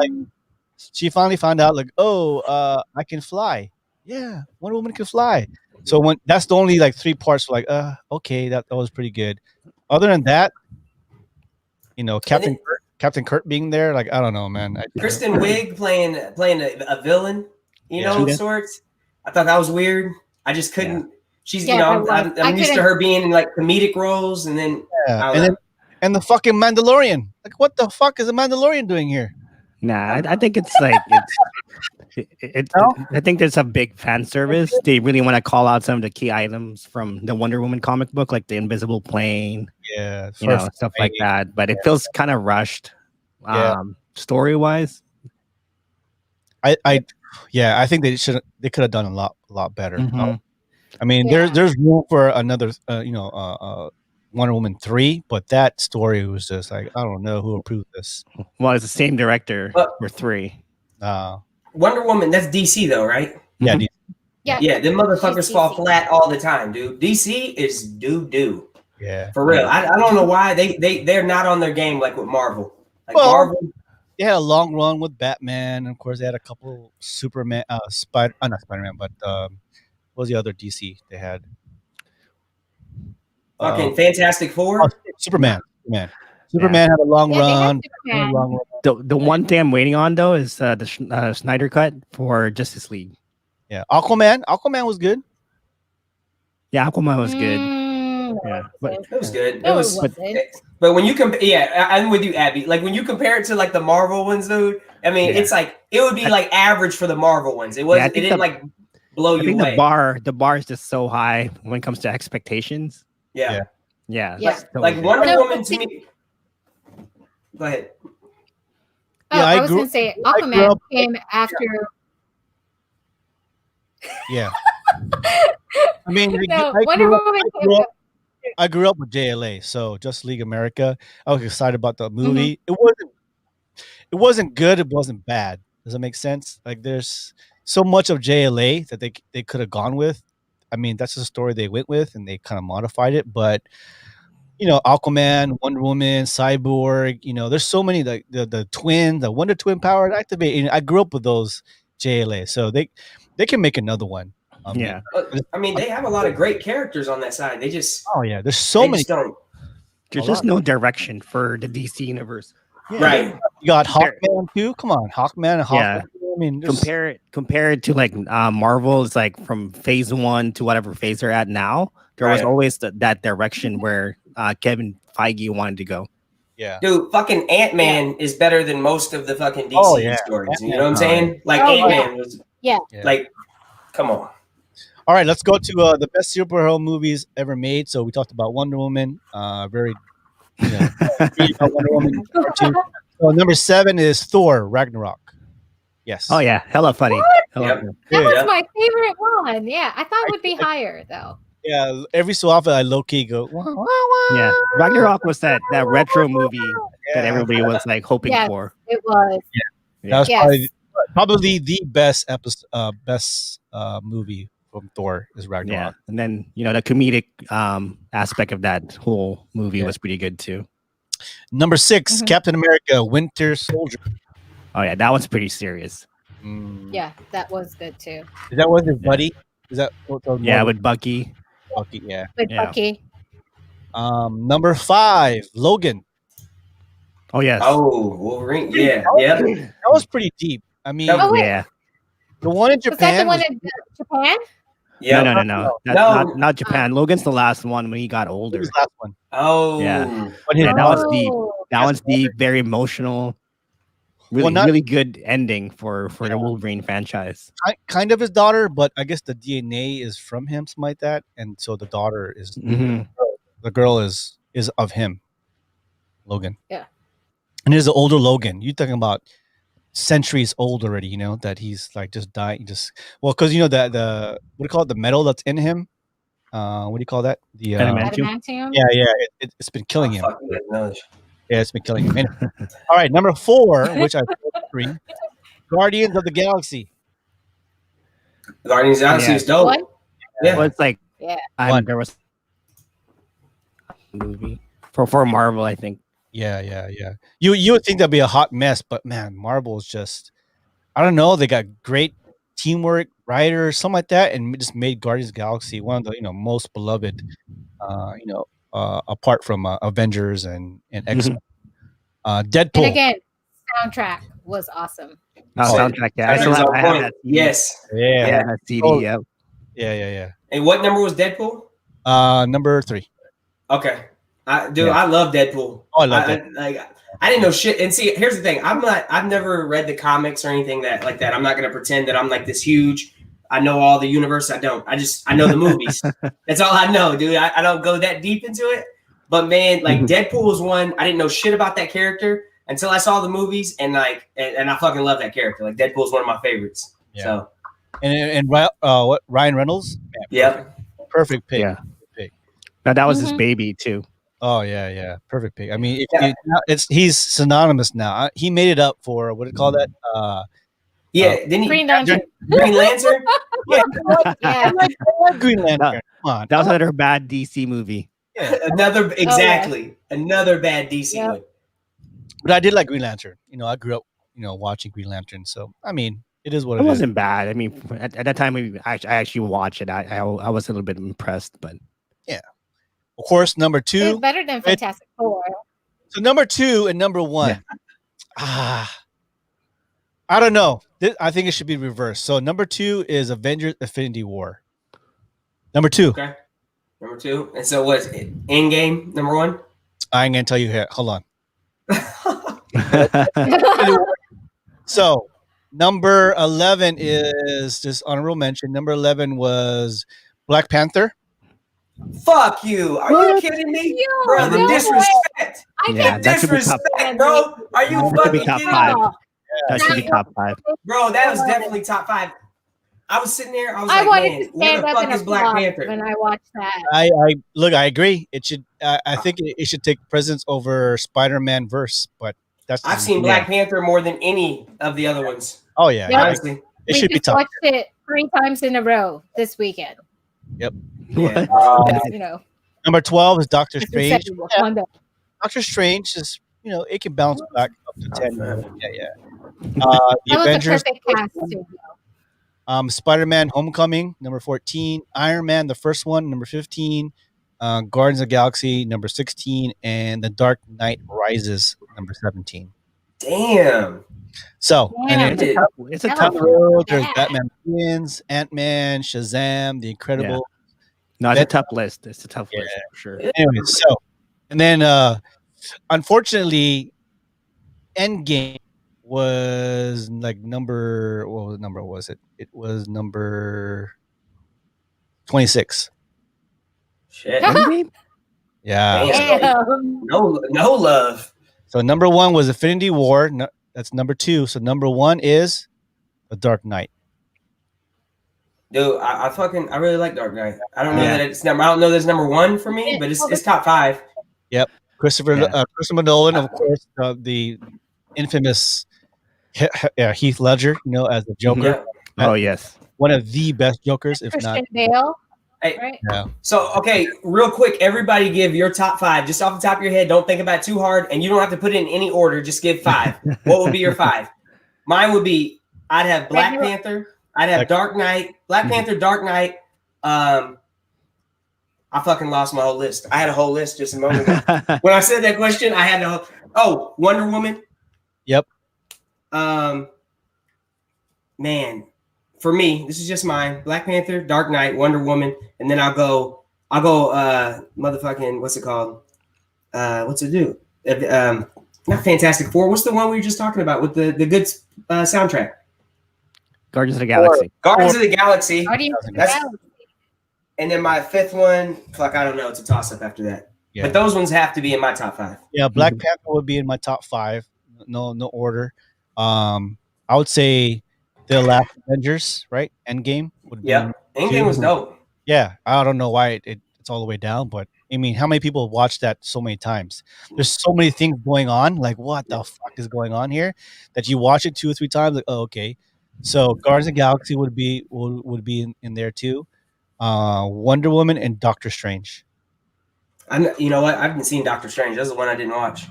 [SPEAKER 1] like, oh, I can fly. Yeah, Wonder Woman can fly. So that's the only like 3 parts. Like, okay, that was pretty good. Other than that, Captain Kurt being there, like, I don't know, man.
[SPEAKER 2] Kristen Wiig playing a villain, of sorts. I thought that was weird. I just couldn't. She's, I'm used to her being in like comedic roles, and then
[SPEAKER 1] and the fucking Mandalorian. Like, what the fuck is the Mandalorian doing here?
[SPEAKER 3] Nah, I think it's like I think there's a big fan service. They really want to call out some of the key items from the Wonder Woman comic book, like the invisible plane, stuff like that. But it feels kind of rushed, story wise.
[SPEAKER 1] I think they could have done a lot better.
[SPEAKER 3] Mm-hmm.
[SPEAKER 1] I mean, there's room for another, Wonder Woman 3, but that story was just like, I don't know who approved this.
[SPEAKER 3] Well, it's the same director for 3.
[SPEAKER 2] Wonder Woman, that's DC though, right?
[SPEAKER 1] Yeah,
[SPEAKER 3] Mhm.
[SPEAKER 2] Yeah, them motherfuckers fall flat all the time, dude. DC is doo-doo.
[SPEAKER 1] Yeah.
[SPEAKER 2] For real. I don't know why they're not on their game like with Marvel. Like
[SPEAKER 1] Marvel, they had a long run with Batman, and of course they had a couple Superman, not Spider-Man, but what was the other DC they had?
[SPEAKER 2] Fucking Fantastic Four.
[SPEAKER 1] Superman. Superman had a long
[SPEAKER 4] Yeah, they had
[SPEAKER 1] run.
[SPEAKER 4] Superman.
[SPEAKER 3] The one thing I'm waiting on though is the Snyder cut for Justice League.
[SPEAKER 1] Yeah, Aquaman. Aquaman was good.
[SPEAKER 3] Yeah, Aquaman was good.
[SPEAKER 4] No,
[SPEAKER 3] Yeah, but
[SPEAKER 2] It was good.
[SPEAKER 4] No,
[SPEAKER 2] It was.
[SPEAKER 4] it wasn't.
[SPEAKER 2] But when you compare, yeah, I'm with you, Abby. Like when you compare it to like the Marvel ones, dude. I mean,
[SPEAKER 3] Yeah.
[SPEAKER 2] it's like it would be like average for the Marvel ones. It was.
[SPEAKER 3] Yeah, I
[SPEAKER 2] It
[SPEAKER 3] think
[SPEAKER 2] didn't like blow
[SPEAKER 3] I
[SPEAKER 2] you
[SPEAKER 3] think
[SPEAKER 2] away.
[SPEAKER 3] the bar is just so high when it comes to expectations.
[SPEAKER 2] Yeah.
[SPEAKER 3] Yeah.
[SPEAKER 4] Yeah.
[SPEAKER 3] that's totally
[SPEAKER 2] Like
[SPEAKER 3] different.
[SPEAKER 2] Wonder
[SPEAKER 4] No,
[SPEAKER 2] Woman
[SPEAKER 4] but
[SPEAKER 2] to me. Go ahead.
[SPEAKER 4] Oh,
[SPEAKER 1] Yeah,
[SPEAKER 4] I
[SPEAKER 1] I
[SPEAKER 4] was
[SPEAKER 1] grew-
[SPEAKER 4] going to say
[SPEAKER 1] I grew
[SPEAKER 4] Aquaman
[SPEAKER 1] up-
[SPEAKER 4] came after.
[SPEAKER 1] Yeah. I mean,
[SPEAKER 4] No,
[SPEAKER 1] I
[SPEAKER 4] Wonder
[SPEAKER 1] grew up-
[SPEAKER 4] Woman
[SPEAKER 1] I
[SPEAKER 4] came
[SPEAKER 1] grew up-
[SPEAKER 4] up.
[SPEAKER 1] I grew up with JLA, so Justice League America. I was excited about the movie.
[SPEAKER 4] Mm-hmm.
[SPEAKER 1] It wasn't good. It wasn't bad. Does that make sense? Like there's so much of JLA that they could have gone with. I mean, that's the story they went with, and they kind of modified it. But Aquaman, Wonder Woman, Cyborg. There's so many like the twin, the Wonder Twin power activate. And I grew up with those JLA, so they can make another one.
[SPEAKER 3] Yeah.
[SPEAKER 2] I mean, they have a lot of great characters on that side. They just.
[SPEAKER 1] Oh yeah, there's so
[SPEAKER 2] they
[SPEAKER 1] many.
[SPEAKER 2] just don't.
[SPEAKER 3] There's
[SPEAKER 1] A
[SPEAKER 3] just
[SPEAKER 1] lot.
[SPEAKER 3] no direction for the DC universe.
[SPEAKER 1] Yeah.
[SPEAKER 2] Right.
[SPEAKER 1] You got
[SPEAKER 3] Compare-
[SPEAKER 1] Hawkman too. Come on, Hawkman and
[SPEAKER 3] Yeah.
[SPEAKER 1] Hawkman. I mean, there's-
[SPEAKER 3] Compare it to like Marvel. It's like from phase 1 to whatever phase they're at now. There was
[SPEAKER 2] Right.
[SPEAKER 3] always that direction where Kevin Feige wanted to go.
[SPEAKER 1] yeah.
[SPEAKER 2] Dude, fucking Ant-Man is better than most of the fucking DC
[SPEAKER 1] Oh, yeah.
[SPEAKER 2] stories. You
[SPEAKER 1] Ant-Man.
[SPEAKER 2] know what I'm saying? Like
[SPEAKER 4] Oh, yeah.
[SPEAKER 2] Ant-Man was
[SPEAKER 4] Yeah.
[SPEAKER 2] like, come on.
[SPEAKER 1] All right, let's go to the best superhero movies ever made. So we talked about Wonder Woman. Very, Wonder Woman cartoon. So number 7 is Thor Ragnarok. Yes.
[SPEAKER 3] Oh yeah, hella funny. Hella
[SPEAKER 2] Yep.
[SPEAKER 3] funny.
[SPEAKER 4] That was
[SPEAKER 2] Yeah.
[SPEAKER 4] my favorite one. Yeah, I thought it would be higher though.
[SPEAKER 1] Yeah. Every so often, I low key go. Wah, wah, wah.
[SPEAKER 3] Yeah, Ragnarok was that retro movie that
[SPEAKER 1] Yeah.
[SPEAKER 3] everybody was like hoping
[SPEAKER 4] Yes.
[SPEAKER 3] for.
[SPEAKER 4] It was.
[SPEAKER 1] That was
[SPEAKER 4] Yes.
[SPEAKER 1] probably the best episode, best movie from Thor is
[SPEAKER 3] Yeah,
[SPEAKER 1] Ragnarok.
[SPEAKER 3] and then the comedic aspect of that whole movie
[SPEAKER 1] Yeah.
[SPEAKER 3] was pretty good too.
[SPEAKER 1] Number 6,
[SPEAKER 4] Mhm.
[SPEAKER 1] Captain America: Winter Soldier.
[SPEAKER 3] Oh yeah, that one's pretty serious.
[SPEAKER 4] Yeah, that was good too.
[SPEAKER 1] Is that what his buddy? Is that what the
[SPEAKER 3] Yeah, with Bucky.
[SPEAKER 1] Bucky? Yeah.
[SPEAKER 4] With
[SPEAKER 3] Yeah.
[SPEAKER 4] Bucky.
[SPEAKER 1] Number 5, Logan.
[SPEAKER 3] Oh yes.
[SPEAKER 2] Oh, Wolverine. Yeah. Yeah.
[SPEAKER 1] That was pretty deep. I mean,
[SPEAKER 2] Oh,
[SPEAKER 4] wait.
[SPEAKER 3] yeah.
[SPEAKER 1] the one in
[SPEAKER 4] Was that the
[SPEAKER 1] Japan.
[SPEAKER 4] one in Japan?
[SPEAKER 2] Yeah.
[SPEAKER 3] No. That's
[SPEAKER 2] No.
[SPEAKER 3] not Japan. Logan's the last one when he got
[SPEAKER 1] What
[SPEAKER 3] older.
[SPEAKER 1] was the last one?
[SPEAKER 2] Oh.
[SPEAKER 3] Yeah.
[SPEAKER 1] But his
[SPEAKER 3] Yeah, that was deep.
[SPEAKER 4] Oh.
[SPEAKER 3] That one's deep, very emotional. Really,
[SPEAKER 1] Well, not-
[SPEAKER 3] really good ending for the Wolverine franchise.
[SPEAKER 1] kind of his daughter, but I guess the DNA is from him, something like that. And so the daughter is
[SPEAKER 3] Mhm.
[SPEAKER 1] the girl is of him, Logan.
[SPEAKER 4] Yeah.
[SPEAKER 1] And he's an older Logan. You're talking about centuries old already. That he's like just dying. Because the what do you call it? The metal that's in him. What do you call that? The
[SPEAKER 3] Adamantium.
[SPEAKER 4] Adamantium?
[SPEAKER 1] yeah. It's been killing him.
[SPEAKER 2] Fuck, yeah, no.
[SPEAKER 1] Yeah, it's been killing him. Anyway. All right, number 4, which I put 3, Guardians of the Galaxy.
[SPEAKER 2] Guardians of the Galaxy
[SPEAKER 3] Yeah.
[SPEAKER 2] is dope.
[SPEAKER 4] One?
[SPEAKER 2] Yeah.
[SPEAKER 3] Well, it's like
[SPEAKER 4] Yeah.
[SPEAKER 3] there was a movie for Marvel, I think.
[SPEAKER 1] Yeah. You would think that'd be a hot mess, but man, Marvel's just, I don't know. They got great teamwork, writers, something like that, and just made Guardians of the Galaxy one of the most beloved. Apart from Avengers and X-Men. Deadpool.
[SPEAKER 4] And again, soundtrack was awesome.
[SPEAKER 3] Oh, soundtrack. Yeah, I still
[SPEAKER 2] Soundtrack's
[SPEAKER 3] have,
[SPEAKER 2] on
[SPEAKER 3] I have
[SPEAKER 2] point.
[SPEAKER 3] that CD.
[SPEAKER 2] Yes.
[SPEAKER 1] yeah.
[SPEAKER 3] Yeah, that CD.
[SPEAKER 1] Oh.
[SPEAKER 3] Yeah.
[SPEAKER 1] Yeah.
[SPEAKER 2] And what number was Deadpool?
[SPEAKER 1] Number 3.
[SPEAKER 2] Okay. I
[SPEAKER 1] Yeah.
[SPEAKER 2] love Deadpool.
[SPEAKER 1] Oh, I love Deadpool.
[SPEAKER 2] I didn't know shit. And see, here's the thing. I've never read the comics or anything like that. I'm not going to pretend that I'm like this huge. I know all the universe. I don't. I know the movies. That's all I know, dude. I don't go that deep into it. But man, like Deadpool was one. I didn't know shit about that character until I saw the movies, and I fucking love that character. Like Deadpool is one of my favorites.
[SPEAKER 1] Yeah.
[SPEAKER 2] So
[SPEAKER 1] And what Ryan Reynolds? Man,
[SPEAKER 2] yeah.
[SPEAKER 1] perfect pick.
[SPEAKER 3] Yeah.
[SPEAKER 1] Perfect pick.
[SPEAKER 3] Now that was his
[SPEAKER 4] Mhm.
[SPEAKER 3] baby too.
[SPEAKER 1] Oh yeah, perfect pick. I mean,
[SPEAKER 2] Yeah.
[SPEAKER 1] he's synonymous now. He made it up for what do you call that?
[SPEAKER 2] Yeah. Didn't he?
[SPEAKER 4] Green Lantern.
[SPEAKER 2] Green Lantern.
[SPEAKER 1] Yeah,
[SPEAKER 4] Yeah.
[SPEAKER 1] I like Green Lantern. Come on,
[SPEAKER 3] That was another bad DC movie.
[SPEAKER 2] Another another bad DC
[SPEAKER 4] Yeah.
[SPEAKER 2] one.
[SPEAKER 1] but I did like Green Lantern. I grew up, watching Green Lantern. So I mean, it is what
[SPEAKER 3] It
[SPEAKER 1] it is.
[SPEAKER 3] wasn't bad. I mean, at that time, I actually watched it. I was a little bit impressed, but
[SPEAKER 1] Of course, number
[SPEAKER 4] It's
[SPEAKER 1] two.
[SPEAKER 4] better than Fantastic Four.
[SPEAKER 1] So number two and number one. I don't know. I think it should be reversed. So number two is Avengers: Infinity War. Number two.
[SPEAKER 2] Okay. Number two. And so what's it? Endgame, number one?
[SPEAKER 1] I ain't gonna tell you here. Hold on. So number 11 is just honorable mention. Number 11 was Black Panther.
[SPEAKER 2] Fuck you. Are you kidding me?
[SPEAKER 4] Yo,
[SPEAKER 2] Bro, the
[SPEAKER 4] no way.
[SPEAKER 2] disrespect.
[SPEAKER 4] I
[SPEAKER 3] Yeah,
[SPEAKER 4] can't
[SPEAKER 3] that should be top.
[SPEAKER 2] Disrespect, bro. Are you
[SPEAKER 3] That should be
[SPEAKER 2] fucking
[SPEAKER 3] top
[SPEAKER 2] kidding
[SPEAKER 3] five.
[SPEAKER 2] me?
[SPEAKER 3] That should be top 5.
[SPEAKER 2] Bro, that was definitely top 5. I was sitting there. I was
[SPEAKER 4] I
[SPEAKER 2] like,
[SPEAKER 4] wanted
[SPEAKER 2] man,
[SPEAKER 4] to
[SPEAKER 2] where
[SPEAKER 4] stand
[SPEAKER 2] the
[SPEAKER 4] up
[SPEAKER 2] fuck
[SPEAKER 4] and
[SPEAKER 2] is Black
[SPEAKER 4] applaud
[SPEAKER 2] Panther?
[SPEAKER 4] when I watched that.
[SPEAKER 1] I look. I agree. It should. I think it should take precedence over Spider-Man verse. But that's.
[SPEAKER 2] I've seen Black Panther more than any of the other ones.
[SPEAKER 1] Oh yeah.
[SPEAKER 4] Yep.
[SPEAKER 2] Honestly.
[SPEAKER 1] It
[SPEAKER 4] We
[SPEAKER 1] should be
[SPEAKER 4] just
[SPEAKER 1] top.
[SPEAKER 4] watched it 3 times in a row this weekend.
[SPEAKER 2] Yeah.
[SPEAKER 4] You know,
[SPEAKER 1] Number 12 is Doctor
[SPEAKER 4] it's
[SPEAKER 1] Strange.
[SPEAKER 4] been said, Wakanda.
[SPEAKER 1] Doctor Strange is, it can bounce back up to 10. Yeah. The
[SPEAKER 4] That was
[SPEAKER 1] Avengers,
[SPEAKER 4] a perfect cast too.
[SPEAKER 1] Spider-Man Homecoming, number 14, Iron Man, the first one, number 15, Guardians of the Galaxy, number 16, and The Dark Knight Rises, number 17.
[SPEAKER 2] Damn.
[SPEAKER 1] So,
[SPEAKER 4] Damn.
[SPEAKER 1] and then
[SPEAKER 3] It's a
[SPEAKER 4] That
[SPEAKER 3] tough
[SPEAKER 4] was-
[SPEAKER 1] down the road, there's
[SPEAKER 4] Yeah.
[SPEAKER 1] Batman Begins, Ant-Man, Shazam, The Incredible.
[SPEAKER 3] No, it's a tough list. It's a tough
[SPEAKER 1] Yeah.
[SPEAKER 3] list for sure.
[SPEAKER 1] Anyway, so, and then, unfortunately, Endgame was like what number was it? It was number 26.
[SPEAKER 2] Shit.
[SPEAKER 3] Endgame?
[SPEAKER 1] Yeah.
[SPEAKER 2] Damn.
[SPEAKER 4] Damn.
[SPEAKER 2] No love.
[SPEAKER 1] So number 1 was Infinity War. No, that's number 2. So number 1 is The Dark Knight.
[SPEAKER 2] Dude, I really like Dark Knight. I don't know
[SPEAKER 1] Yeah.
[SPEAKER 2] that it's number. I don't know that it's number 1 for me, but it's top 5.
[SPEAKER 1] Christopher
[SPEAKER 3] Yeah.
[SPEAKER 1] Christopher Nolan, of course, the infamous Heath Ledger, as the Joker.
[SPEAKER 2] Yeah.
[SPEAKER 3] Oh yes.
[SPEAKER 1] One of the best Jokers, if not.
[SPEAKER 4] Christian Bale.
[SPEAKER 2] Hey.
[SPEAKER 4] Right?
[SPEAKER 1] Yeah.
[SPEAKER 2] So, okay, real quick, everybody give your top 5 just off the top of your head. Don't think about it too hard, and you don't have to put it in any order. Just give 5. What would be your 5? Mine would be I'd have Black Panther. I'd have Dark Knight. Black Panther, Dark Knight. I fucking lost my whole list. I had a whole list just a moment ago. When I said that question, I had Wonder Woman.
[SPEAKER 1] Yep.
[SPEAKER 2] Man, for me, this is just mine. Black Panther, Dark Knight, Wonder Woman, and then I'll go motherfucking, what's it called? What's it do? Not Fantastic Four. What's the one we were just talking about with the good soundtrack?
[SPEAKER 3] Guardians of the Galaxy.
[SPEAKER 2] Guardians of the Galaxy.
[SPEAKER 4] Guardians of the
[SPEAKER 2] That's-
[SPEAKER 4] Galaxy.
[SPEAKER 2] And then my 5th one, I don't know. It's a toss up after that.
[SPEAKER 1] Yeah.
[SPEAKER 2] But those ones have to be in my top 5.
[SPEAKER 1] Yeah, Black Panther would be in my top 5. No order. I would say the last Avengers, right? Endgame would be.
[SPEAKER 2] Yeah. Endgame was dope.
[SPEAKER 1] Yeah, I don't know why it's all the way down, but I mean, how many people have watched that so many times? There's so many things going on. Like, what the fuck is going on here? That you watch it 2 or 3 times. Like, oh, okay. So, Guardians of the Galaxy would be in there too. Wonder Woman and Doctor Strange.
[SPEAKER 2] You know what? I haven't seen Doctor Strange. That's the one I didn't watch.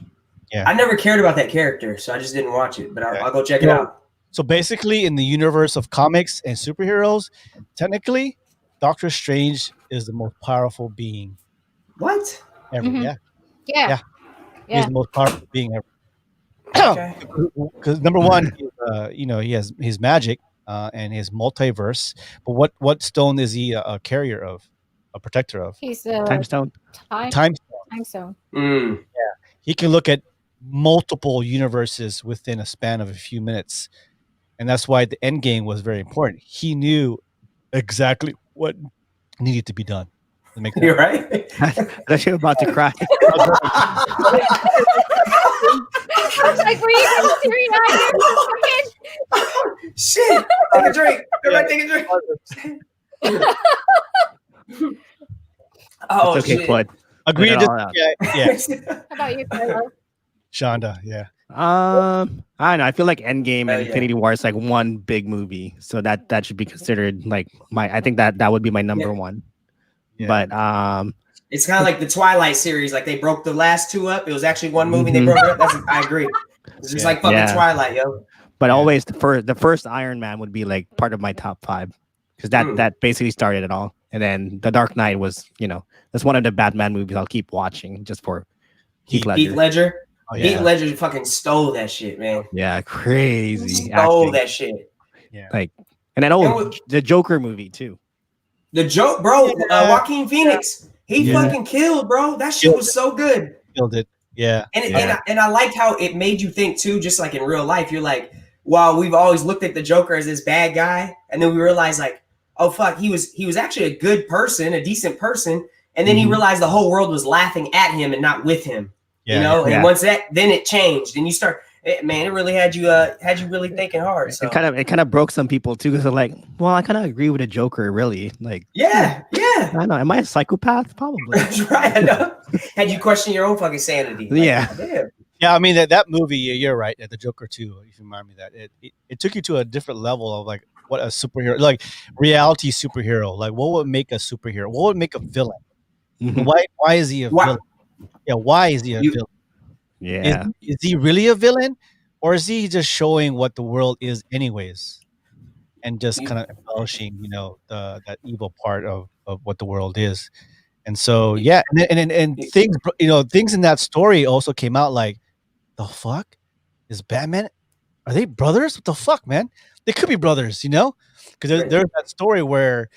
[SPEAKER 1] Yeah.
[SPEAKER 2] I never cared about that character, so I just didn't watch it. But I'll go check it out.
[SPEAKER 1] So basically, in the universe of comics and superheroes, technically, Doctor Strange is the most powerful being
[SPEAKER 2] What?
[SPEAKER 1] ever.
[SPEAKER 4] Mhm.
[SPEAKER 1] Yeah,
[SPEAKER 4] Yeah.
[SPEAKER 1] he's the most powerful being ever.
[SPEAKER 2] Okay.
[SPEAKER 1] Because number one, he has his magic and his multiverse. But what stone is he a carrier of, a protector of?
[SPEAKER 4] He's
[SPEAKER 3] Time Stone.
[SPEAKER 1] Time.
[SPEAKER 4] Time Stone.
[SPEAKER 2] Mm.
[SPEAKER 1] He can look at multiple universes within a span of a few minutes, and that's why the end game was very important. He knew exactly what needed to be done to make that.
[SPEAKER 2] You're right.
[SPEAKER 3] I was about to cry.
[SPEAKER 4] I was like, were you teary-eyed?
[SPEAKER 2] Shit. Take a drink. Everybody take a drink. Oh,
[SPEAKER 3] It's okay,
[SPEAKER 2] shit.
[SPEAKER 3] Quad.
[SPEAKER 1] Agree
[SPEAKER 3] Put
[SPEAKER 1] to
[SPEAKER 3] it all out.
[SPEAKER 1] yeah,
[SPEAKER 4] How about you, Carlo?
[SPEAKER 1] Shonda, yeah.
[SPEAKER 3] I don't know. I feel like Endgame
[SPEAKER 2] Oh,
[SPEAKER 3] and
[SPEAKER 2] yeah.
[SPEAKER 3] Infinity War is like one big movie, so that should be considered like my. I think that would be my number
[SPEAKER 2] Yeah.
[SPEAKER 3] one.
[SPEAKER 1] Yeah.
[SPEAKER 3] But
[SPEAKER 2] It's kind of like the Twilight series. Like they broke the last 2 up. It was actually one movie. They
[SPEAKER 3] Mhm.
[SPEAKER 2] broke it up. I agree. It's just
[SPEAKER 1] Yeah.
[SPEAKER 2] like fucking
[SPEAKER 3] Yeah.
[SPEAKER 2] Twilight, yo.
[SPEAKER 3] always the first Iron Man would be like part of my top 5 because that
[SPEAKER 2] Mm.
[SPEAKER 3] that basically started it all. And then The Dark Knight was, that's one of the Batman movies I'll keep watching just for Heath Ledger.
[SPEAKER 2] Heath Ledger.
[SPEAKER 1] Oh,
[SPEAKER 2] Heath
[SPEAKER 1] yeah.
[SPEAKER 2] Ledger fucking stole that shit, man.
[SPEAKER 3] Yeah, crazy.
[SPEAKER 2] Stole
[SPEAKER 3] acting.
[SPEAKER 2] that shit.
[SPEAKER 1] Yeah.
[SPEAKER 3] Like, and then the Joker movie too.
[SPEAKER 2] The joke, bro.
[SPEAKER 1] Yeah.
[SPEAKER 2] Joaquin Phoenix. He fucking killed, bro. That shit was so good.
[SPEAKER 1] Killed it. Yeah.
[SPEAKER 2] And I liked how it made you think too, just like in real life. You're like, wow, we've always looked at the Joker as this bad guy, and then we realized like, oh fuck, he was actually a good person, a decent person, and then he realized the whole world was laughing at him and not with him.
[SPEAKER 1] Yeah,
[SPEAKER 2] you know, and once then it changed, and you start. Man, it really had you really thinking hard. So
[SPEAKER 3] it kind of broke some people too, because they're like, well, I kind of agree with the Joker, really. Like,
[SPEAKER 2] yeah.
[SPEAKER 3] I know. Am I a psychopath? Probably.
[SPEAKER 2] That's right. I know. Had you question your own fucking sanity? Like,
[SPEAKER 3] yeah.
[SPEAKER 2] Damn.
[SPEAKER 1] Yeah, I mean that movie. You're right. The Joker too. If you remind me that it took you to a different level of like what a superhero, like reality superhero. Like what would make a superhero? What would make a villain? Why is he a villain? Yeah, why is he a villain?
[SPEAKER 3] Yeah.
[SPEAKER 1] Is he really a villain, or is he just showing what the world is anyways, and just kind of embellishing, that evil part of what the world is? And so, yeah, and things, things in that story also came out like, the fuck is Batman? Are they brothers? What the fuck, man? They could be brothers, because there's that story where,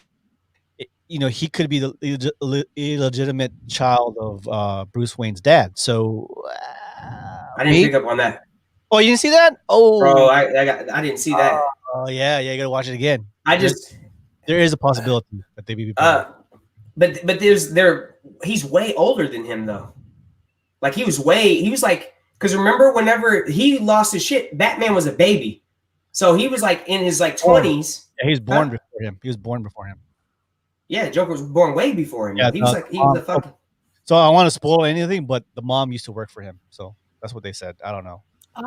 [SPEAKER 1] he could be the illegitimate child of Bruce Wayne's dad. So
[SPEAKER 2] I didn't pick up on that.
[SPEAKER 1] Oh, you didn't see that? Oh,
[SPEAKER 2] bro, I didn't see that.
[SPEAKER 1] Oh, yeah, you gotta watch it again.
[SPEAKER 2] There
[SPEAKER 1] is a possibility that they be.
[SPEAKER 2] But he's way older than him though. Like he was like, because remember whenever he lost his shit, Batman was a baby, so he was like in his like 20s.
[SPEAKER 1] Yeah, he was born before him. He was born before him.
[SPEAKER 2] Yeah, Joker was born way before him. Yeah, he was a fucking.
[SPEAKER 1] So I don't want to spoil anything, but the mom used to work for him, so that's what they said. I don't know.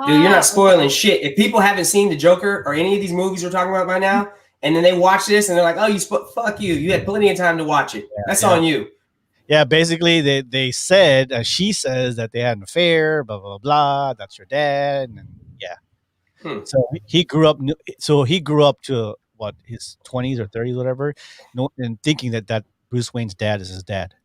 [SPEAKER 2] Dude, you're not spoiling shit. If people haven't seen the Joker or any of these movies we're talking about by now, and then they watch this and they're like, "Oh, fuck you! You had plenty of time to watch it. That's on you."
[SPEAKER 1] Yeah, basically they said, she says that they had an affair, blah blah blah. That's your dad, and yeah. So he grew up. So he grew up to what, his 20s or 30s, whatever, and thinking that Bruce Wayne's dad is his dad.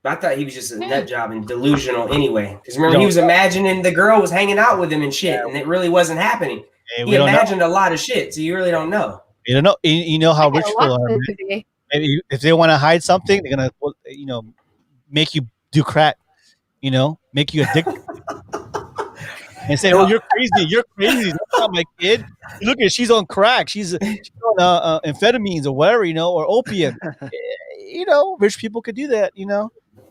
[SPEAKER 2] But I thought he was just a nut job and delusional anyway. Because remember, he was imagining the girl was hanging out with him and shit, and it really wasn't happening. He imagined a lot of shit, so you really don't know.
[SPEAKER 1] You don't know. You know how rich people are. Maybe if they want to hide something, they're gonna, make you do crack. Make you addicted. And say, "Oh, you're crazy! You're crazy! That's not my kid. Look at, she's on crack. She's on amphetamines or whatever, or opium." Rich people could do that.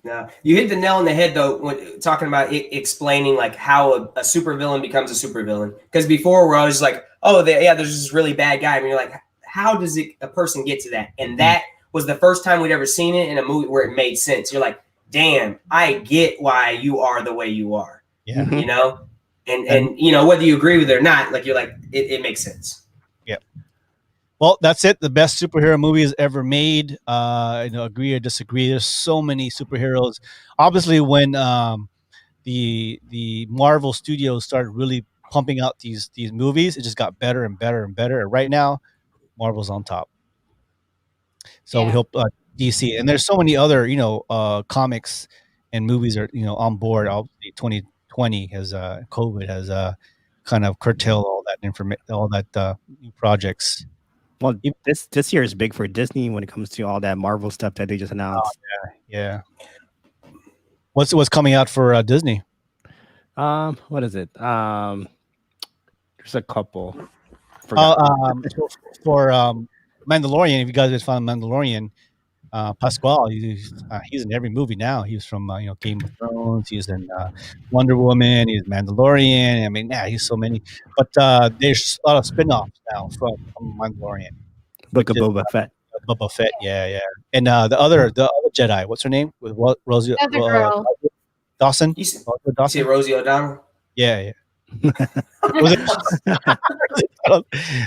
[SPEAKER 2] No, you hit the nail on the head though when talking about explaining like how a supervillain becomes a supervillain. Because before we're always like, oh, there's this really bad guy, and you're like, how does a person get to that? And that was the first time we'd ever seen it in a movie where it made sense. You're like, damn, I get why you are the way you are.
[SPEAKER 1] Yeah,
[SPEAKER 2] and whether you agree with it or not, like you're like, it makes sense.
[SPEAKER 1] Yeah. Well, that's it. The best superhero movies ever made. Agree or disagree. There's so many superheroes. Obviously, when the Marvel Studios started really pumping out these movies, it just got better and better and better. And right now, Marvel's on top. So we hope DC, and there's so many other comics and movies are on board. Obviously, 2020 has COVID has kind of curtailed all that all that new projects.
[SPEAKER 3] Well, this year is big for Disney when it comes to all that Marvel stuff that they just announced.
[SPEAKER 1] Oh, yeah. What's coming out for Disney?
[SPEAKER 3] What is it? There's a couple.
[SPEAKER 1] For Mandalorian, if you guys have found Mandalorian, Pasquale, he's in every movie now. He was from Game of Thrones. He's in Wonder Woman. He's Mandalorian. I mean, he's so many. But there's a lot of spin-offs now from Mandalorian.
[SPEAKER 3] Book of Boba Fett.
[SPEAKER 1] Boba Fett, yeah. And the other Jedi, what's her name? With Rosie Dawson.
[SPEAKER 2] You see Rosie O'Donnell?
[SPEAKER 1] Yeah. Was it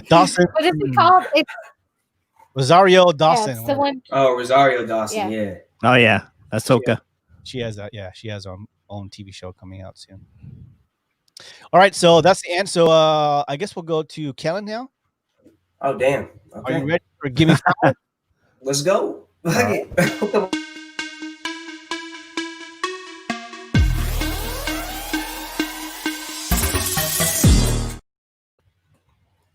[SPEAKER 1] Dawson?
[SPEAKER 4] What is it called? It's
[SPEAKER 1] Rosario Dawson.
[SPEAKER 4] it's the one.
[SPEAKER 2] Oh, Rosario Dawson. Yeah.
[SPEAKER 3] Oh yeah, Ahsoka.
[SPEAKER 1] She has her own TV show coming out soon. All right, so that's the end. So I guess we'll go to Kellen now.
[SPEAKER 2] Oh damn.
[SPEAKER 1] Okay. Are you ready for Give Me 5?
[SPEAKER 2] Let's go. Right.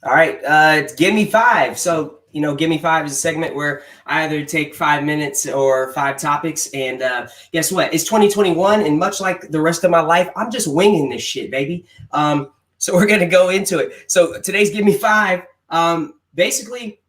[SPEAKER 2] All right, give me 5. So, give me 5 is a segment where I either take 5 minutes or 5 topics. And guess what? It's 2021, and much like the rest of my life, I'm just winging this shit, baby. So we're gonna go into it. So today's give me 5. Basically,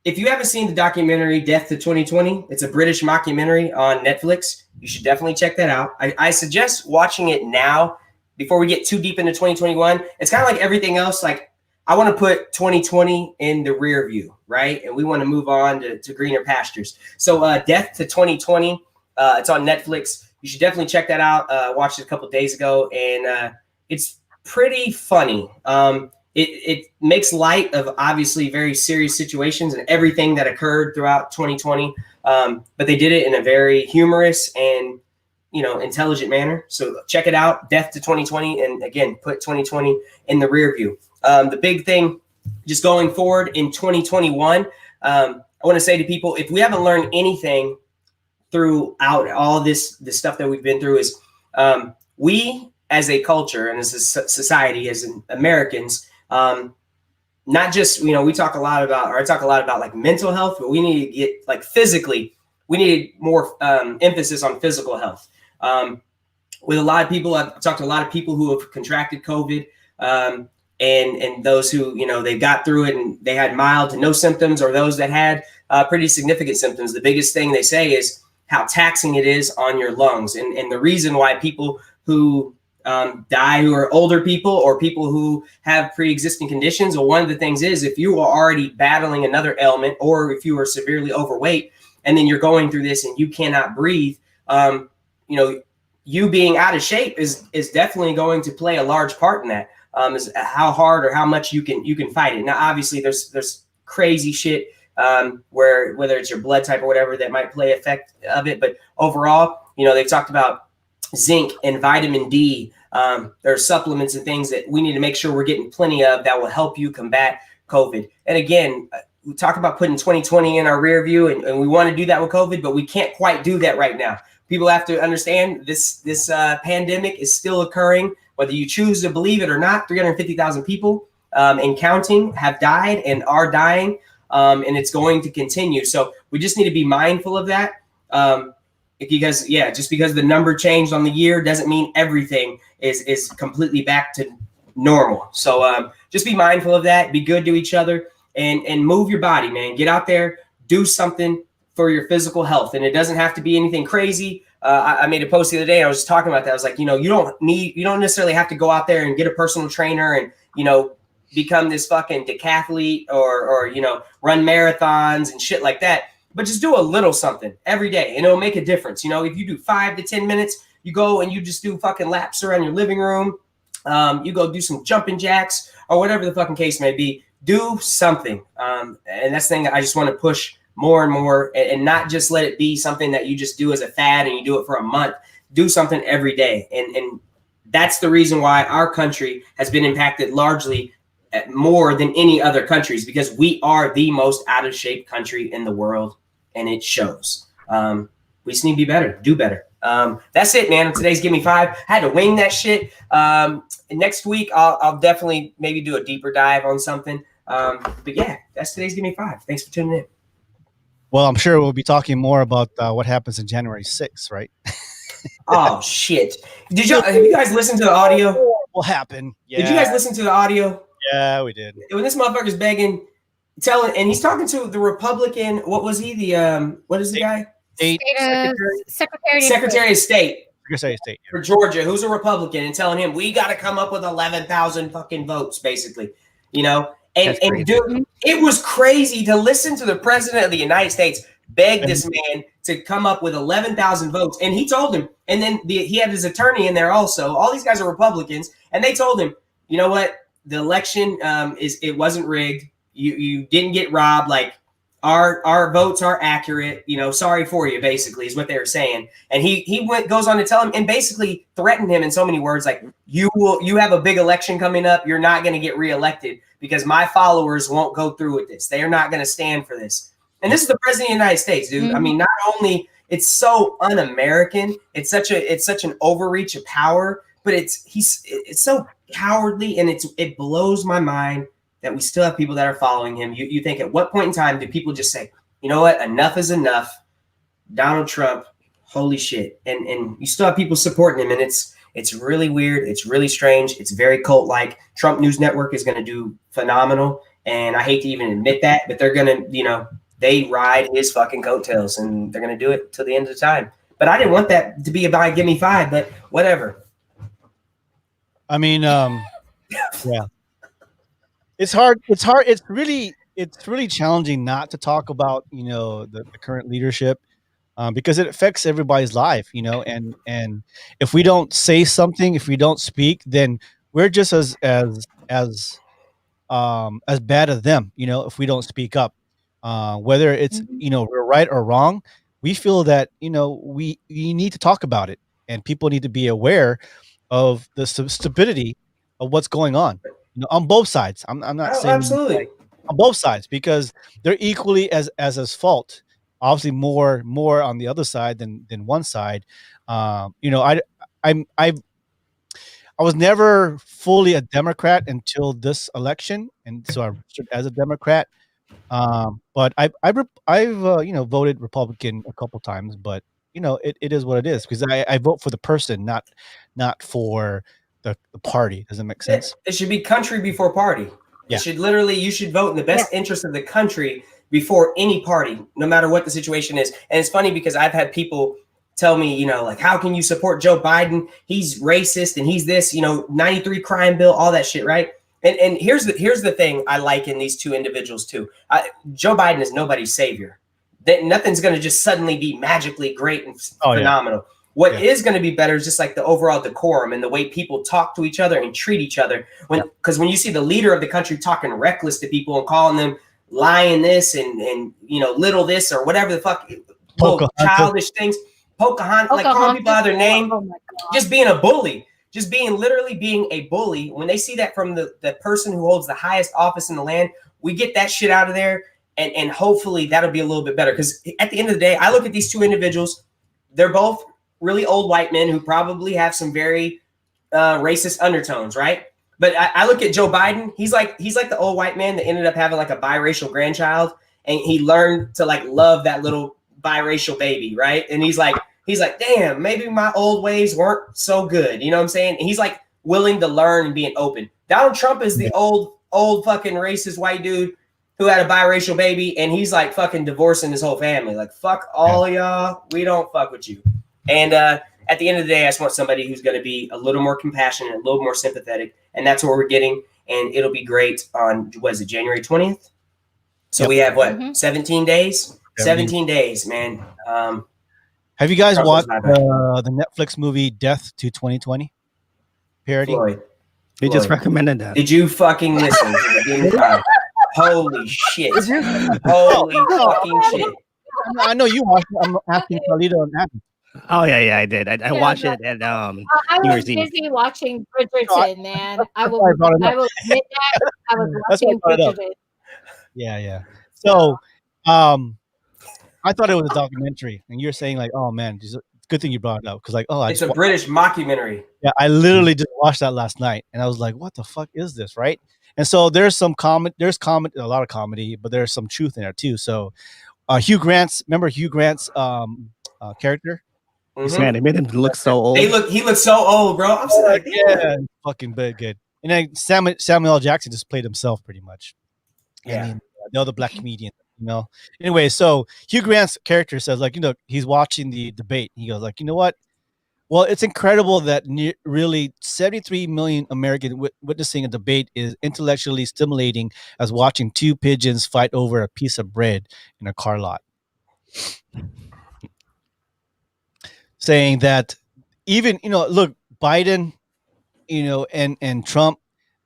[SPEAKER 2] if you haven't seen the documentary Death to 2020, it's a British mockumentary on Netflix. You should definitely check that out. I suggest watching it now before we get too deep into 2021. It's kind of like everything else. Like, I want to put 2020 in the rear view, right? And we want to move on to greener pastures. So Death to 2020, it's on Netflix. You should definitely check that out. Watched it a couple of days ago, and it's pretty funny. It makes light of obviously very serious situations and everything that occurred throughout 2020. But they did it in a very humorous and intelligent manner. So check it out, Death to 2020, and again, put 2020 in the rear view. The big thing, just going forward in 2021, I want to say to people, if we haven't learned anything throughout all this stuff that we've been through, is we as a culture and as a society, as Americans, not just, we talk a lot about, or I talk a lot about like mental health, but we need to get like physically, we need more emphasis on physical health. With a lot of people, I've talked to a lot of people who have contracted COVID, and those who, they got through it and they had mild to no symptoms, or those that had pretty significant symptoms. The biggest thing they say is how taxing it is on your lungs. And the reason why people who die, who are older people or people who have pre-existing conditions, well, one of the things is if you are already battling another ailment, or if you are severely overweight, and then you're going through this and you cannot breathe, you being out of shape is definitely going to play a large part in that. Is how hard or how much you can fight it. Now, obviously, there's crazy shit where whether it's your blood type or whatever that might play effect of it. But overall, they've talked about zinc and vitamin D. There are supplements and things that we need to make sure we're getting plenty of that will help you combat COVID. And again, we talk about putting 2020 in our rear view, and we want to do that with COVID, but we can't quite do that right now. People have to understand this pandemic is still occurring. Whether you choose to believe it or not, 350,000 people and counting have died and are dying, and it's going to continue. So we just need to be mindful of that, because just because the number changed on the year doesn't mean everything is completely back to normal. So just be mindful of that. Be good to each other, and move your body, man. Get out there, do something for your physical health, and it doesn't have to be anything crazy. I made a post the other day. I was just talking about that. I was like, you don't necessarily have to go out there and get a personal trainer and, become this fucking decathlete or run marathons and shit like that. But just do a little something every day, and it'll make a difference. If you do 5 to 10 minutes, you go and you just do fucking laps around your living room. You go do some jumping jacks or whatever the fucking case may be. Do something. And that's the thing that I just want to push more and more, and not just let it be something that you just do as a fad and you do it for a month. Do something every day. And that's the reason why our country has been impacted largely more than any other countries, because we are the most out of shape country in the world, and it shows. We just need to be better, do better. That's it, man. Today's Give Me 5. I had to wing that shit. Next week, I'll definitely maybe do a deeper dive on something. But yeah, that's today's Give Me 5. Thanks for tuning in.
[SPEAKER 1] Well, I'm sure we'll be talking more about what happens in January 6th, right?
[SPEAKER 2] Oh shit! Have you guys listened to the audio?
[SPEAKER 1] Will happen. Yeah.
[SPEAKER 2] Did you guys listen to the audio?
[SPEAKER 1] Yeah, we did.
[SPEAKER 2] When this motherfucker's begging, and he's talking to the Republican. What was he? What is the guy? Secretary of State for Georgia, who's a Republican, and telling him we got to come up with 11,000 fucking votes, basically. And dude, it was crazy to listen to the president of the United States beg this man to come up with 11,000 votes. And he told him, and then he had his attorney in there also. All these guys are Republicans. And they told him, you know what? The election it wasn't rigged. You didn't get robbed. Like our votes are accurate. Sorry for you, basically, is what they were saying. And he goes on to tell him and basically threatened him in so many words, like you have a big election coming up. You're not going to get reelected because my followers won't go through with this. They are not going to stand for this. And this is the president of the United States, dude. I mean, not only it's so un-American, it's such an overreach of power, but it's so cowardly, and it blows my mind that we still have people that are following him. You think, at what point in time do people just say, you know what, enough is enough? Donald Trump, holy shit. And you still have people supporting him, and it's really weird. It's really strange. It's very cult-like. Trump News Network is going to do phenomenal, and I hate to even admit that, but they're going to, they ride his fucking coattails, and they're going to do it till the end of the time. But I didn't want that to be about give me 5, but whatever.
[SPEAKER 1] I mean, yeah, it's hard. It's hard. It's really challenging not to talk about, the current leadership, because it affects everybody's life, and if we don't say something, if we don't speak, then we're just as bad as them, if we don't speak up, whether it's, we're right or wrong. We feel that, we need to talk about it, and people need to be aware of the stupidity of what's going on, on both sides. I'm not saying
[SPEAKER 2] absolutely
[SPEAKER 1] on both sides, because they're equally as fault. Obviously, more on the other side than one side. I was never fully a Democrat until this election, and so I registered as a Democrat. But I've voted Republican a couple times, but it is what it is, because I vote for the person, not for the party. Does that make sense?
[SPEAKER 2] It should be country before party.
[SPEAKER 1] Yeah.
[SPEAKER 2] It should literally, you should vote in the best interest of the country before any party, no matter what the situation is. And it's funny because I've had people tell me, like, how can you support Joe Biden? He's racist and he's this, 93 crime bill, all that shit, right? And here's the thing I like in these two individuals too. Joe Biden is nobody's savior. That nothing's going to just suddenly be magically great and phenomenal. Yeah. What is going to be better is just like the overall decorum and the way people talk to each other and treat each other. Because when you see the leader of the country talking reckless to people and calling them lying this and little this or whatever the fuck, little childish things, Pocahontas, like calling people by their name, just being a bully. Just literally being a bully. When they see that from the person who holds the highest office in the land, we get that shit out of there, and hopefully that'll be a little bit better. Because at the end of the day, I look at these two individuals. They're both really old white men who probably have some very racist undertones, right? But I look at Joe Biden. He's like the old white man that ended up having like a biracial grandchild, and he learned to like love that little biracial baby, right? And he's like, damn, maybe my old ways weren't so good. You know what I'm saying? And he's like willing to learn and being open. Donald Trump is the old fucking racist white dude who had a biracial baby, and he's like fucking divorcing his whole family. Like, fuck all of y'all. We don't fuck with you. And at the end of the day, I just want somebody who's going to be a little more compassionate, a little more sympathetic. And that's what we're getting. And it'll be great on, January 20th? So we have 17 days? 17 days, man.
[SPEAKER 1] Have you guys watched the Netflix movie Death to 2020 parody?
[SPEAKER 2] Floyd.
[SPEAKER 3] They just recommended that.
[SPEAKER 2] Did you fucking listen to the Holy shit. Holy fucking shit.
[SPEAKER 1] I know you watched it. I'm asking Carlito and Abby.
[SPEAKER 3] Oh yeah, I did. I watched it at
[SPEAKER 4] I was busy watching Bridgerton, man. I will admit that I was watching Bridgerton.
[SPEAKER 1] Yeah. So, I thought it was a documentary, and you're saying like, oh man, it's a good thing you brought it up, because like,
[SPEAKER 2] it's a British mockumentary.
[SPEAKER 1] Yeah, I literally just watched that last night, and I was like, what the fuck is this, right? And so there's a lot of comedy, but there's some truth in there too. So, Hugh Grant's character.
[SPEAKER 3] Mm-hmm. Man, they made him look so old.
[SPEAKER 2] He looks so old, bro. I'm so like,
[SPEAKER 1] yeah, fucking good. And then Samuel L. Jackson just played himself pretty much.
[SPEAKER 2] Yeah,
[SPEAKER 1] and the other black comedian, Anyway, so Hugh Grant's character says, like, he's watching the debate. He goes, like, you know what? Well, it's incredible that really 73 million Americans witnessing a debate is intellectually stimulating as watching two pigeons fight over a piece of bread in a car lot. Saying that even, look, Biden, and Trump,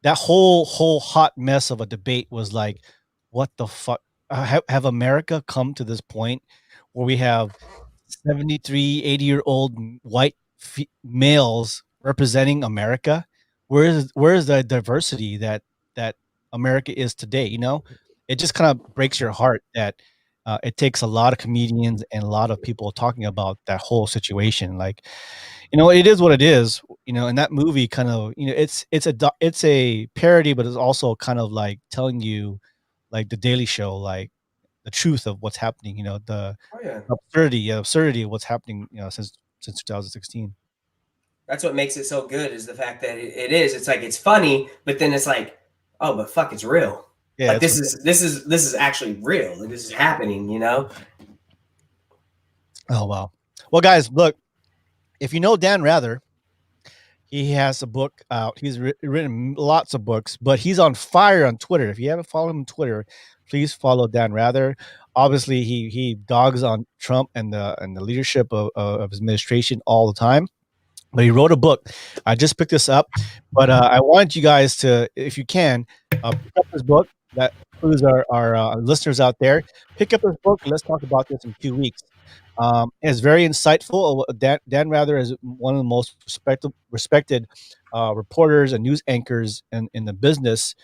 [SPEAKER 1] that whole hot mess of a debate was like, what the fuck? Have America come to this point where we have 73, 80-year-old white males representing America? Where is the diversity that America is today? It just kind of breaks your heart that it takes a lot of comedians and a lot of people talking about that whole situation. Like, it is what it is. And that movie kind of, it's a parody, but it's also kind of like telling you, like the Daily Show, like the truth of what's happening. The
[SPEAKER 2] Oh yeah.
[SPEAKER 1] absurdity of what's happening. Since 2016.
[SPEAKER 2] That's what makes it so good, is the fact that it's like, it's funny, but then it's like, oh, but fuck, it's real.
[SPEAKER 1] Yeah,
[SPEAKER 2] like this is actually real. Like, this is happening.
[SPEAKER 1] Oh wow. Well, guys, look, if you know Dan Rather, he has a book out. He's written lots of books, but he's on fire on Twitter. If you haven't followed him on Twitter, please follow Dan Rather. Obviously, he dogs on Trump and the leadership of his administration all the time. But he wrote a book. I just picked this up, but I want you guys to, if you can, pick up this book. That includes our listeners out there. Pick up this book and let's talk about this in 2 weeks. It's very insightful. Dan Rather is one of the most respected reporters and news anchors in the business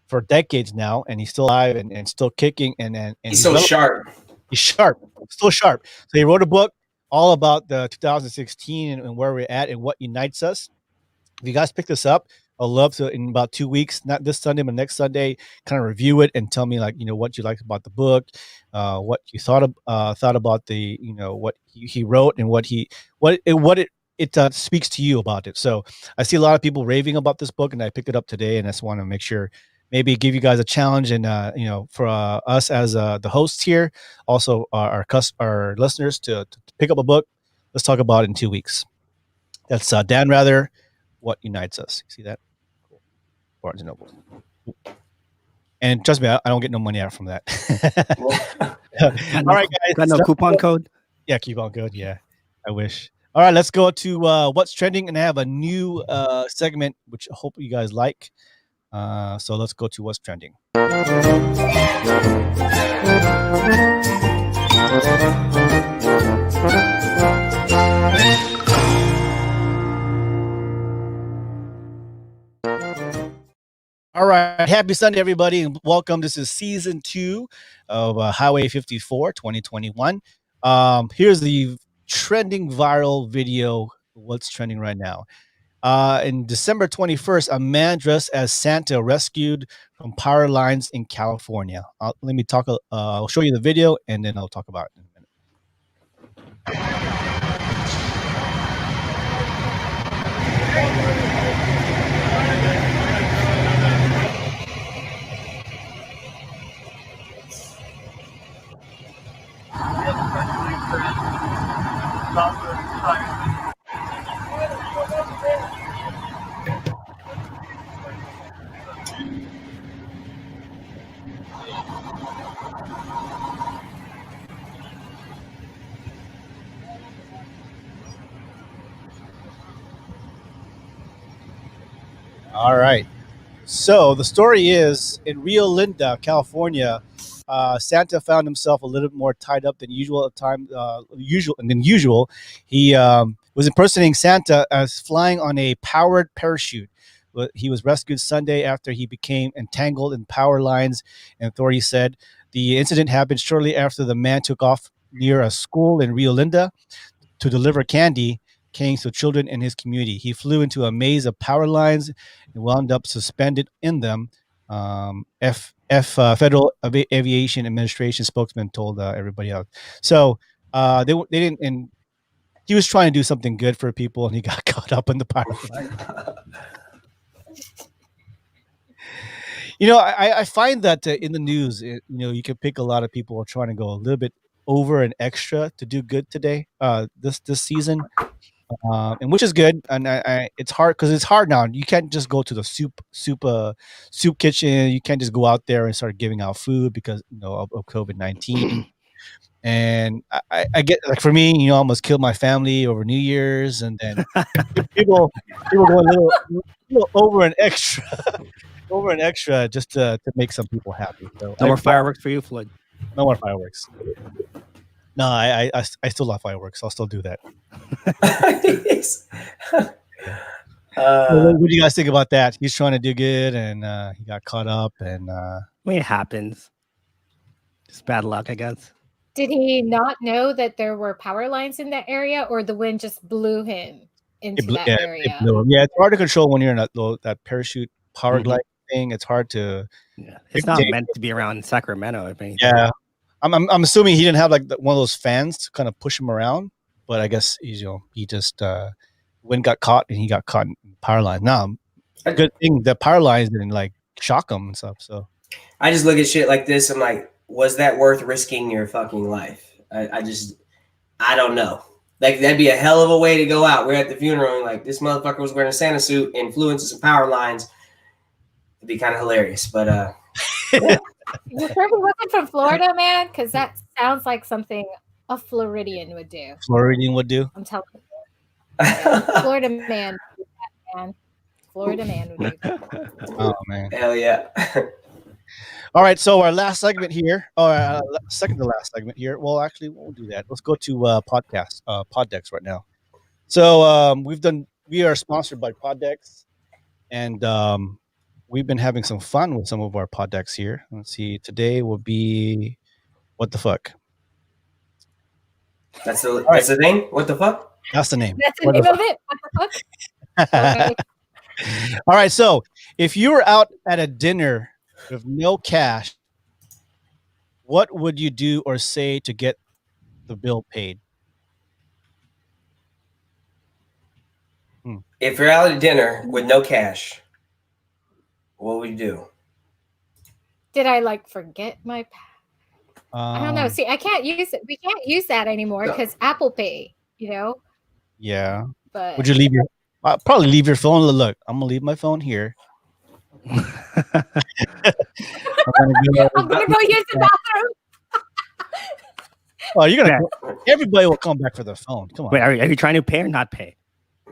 [SPEAKER 1] for decades now, and he's still alive and still kicking. And
[SPEAKER 2] he's so sharp.
[SPEAKER 1] He's sharp, still sharp. So he wrote a book all about the 2016 and where we're at and what unites us. If you guys pick this up, I'd love to, in about 2 weeks, not this Sunday, but next Sunday, kind of review it and tell me, like, what you liked about the book, what you thought about the, what he wrote and what it speaks to you about it. So I see a lot of people raving about this book, and I picked it up today, and I just want to make sure, maybe give you guys a challenge, and for us as the hosts here, also our listeners to pick up a book. Let's talk about it in 2 weeks. That's Dan Rather, What Unites Us. You see that? Cool. Barnes and Noble. And trust me, I don't get no money out from that. All right, guys.
[SPEAKER 3] Got no coupon code?
[SPEAKER 1] Yeah, coupon code. Yeah, I wish. All right, let's go to what's trending, and I have a new segment which I hope you guys like. So let's go to what's trending. All right. Happy Sunday, everybody, and welcome. This is season 2 of Highway 54 2021. Here's the trending viral video. What's trending right now? In December 21st, a man dressed as Santa rescued from power lines in California. Let me talk. I'll show you the video, and then I'll talk about it in a minute. All right. So the story is, in Rio Linda, California, Santa found himself a little bit more tied up than usual at time. Usual. He was impersonating Santa as flying on a powered parachute. He was rescued Sunday after he became entangled in power lines, and authorities said the incident happened shortly after the man took off near a school in Rio Linda to deliver candy canes to children in his community. He flew into a maze of power lines and wound up suspended in them. Federal Aviation Administration spokesman told everybody else. So they didn't, and he was trying to do something good for people, and he got caught up in the power line. I find that in the news, you can pick a lot of people are trying to go a little bit over and extra to do good today, this season. And which is good, and it's hard because it's hard now. You can't just go to the soup kitchen. You can't just go out there and start giving out food because of COVID-19. And I get, like, for me, I almost killed my family over New Year's, and then people go a little over and extra just to make some people happy. So
[SPEAKER 3] no more fireworks for you, Floyd.
[SPEAKER 1] No more fireworks. No, I still love fireworks. I'll still do that. What do you guys think about that? He's trying to do good, and he got caught up. And
[SPEAKER 3] it happens. Just bad luck, I guess.
[SPEAKER 4] Did he not know that there were power lines in that area, or the wind just blew him into that
[SPEAKER 1] It
[SPEAKER 4] area?
[SPEAKER 1] blew him. Yeah, it's hard to control when you're in that parachute power
[SPEAKER 3] Mhm.
[SPEAKER 1] glide thing. It's hard to.
[SPEAKER 3] Yeah, it's not meant to be around Sacramento. If anything.
[SPEAKER 1] Yeah, I'm assuming he didn't have like one of those fans to kind of push him around, but I guess he just wind got caught and he got caught in power line. Now, good thing the power lines didn't like shock him and stuff. So
[SPEAKER 2] I just look at shit like this. I'm like, was that worth risking your fucking life? I don't know. Like, that'd be a hell of a way to go out. We're at the funeral and like, this motherfucker was wearing a Santa suit and flew into some power lines. It'd be kind of hilarious, but
[SPEAKER 4] You sure he wasn't from Florida, man? Because that sounds like something a Floridian would do.
[SPEAKER 1] Floridian would do.
[SPEAKER 4] I'm telling you. Yeah, Florida man would do that, man. Florida man would do that.
[SPEAKER 1] Oh man.
[SPEAKER 2] Hell yeah.
[SPEAKER 1] All right, so our last segment here, or second to last segment here. Well, actually, we'll do that. Let's go to Poddex right now. So we are sponsored by Poddex, and we've been having some fun with some of our Poddex here. Let's see, today will be what the fuck.
[SPEAKER 2] That's the thing. What the fuck?
[SPEAKER 1] That's the name.
[SPEAKER 4] That's the name of it. What the fuck? Okay.
[SPEAKER 1] All right, so if you were out at a dinner with no cash, what would you do or say to get the bill paid?
[SPEAKER 2] If you're out at dinner with no cash, what would you do?
[SPEAKER 4] Did I like forget my? I don't know. See, I can't use it. We can't use that anymore because Apple Pay.
[SPEAKER 1] Yeah.
[SPEAKER 4] But
[SPEAKER 1] Would you leave your? I'll probably leave your phone. Look, I'm gonna leave my phone here.
[SPEAKER 4] I'm gonna go use the bathroom.
[SPEAKER 1] Oh, you're gonna. Everybody will come back for their phone. Come on.
[SPEAKER 3] Wait, are you trying to pay or not pay?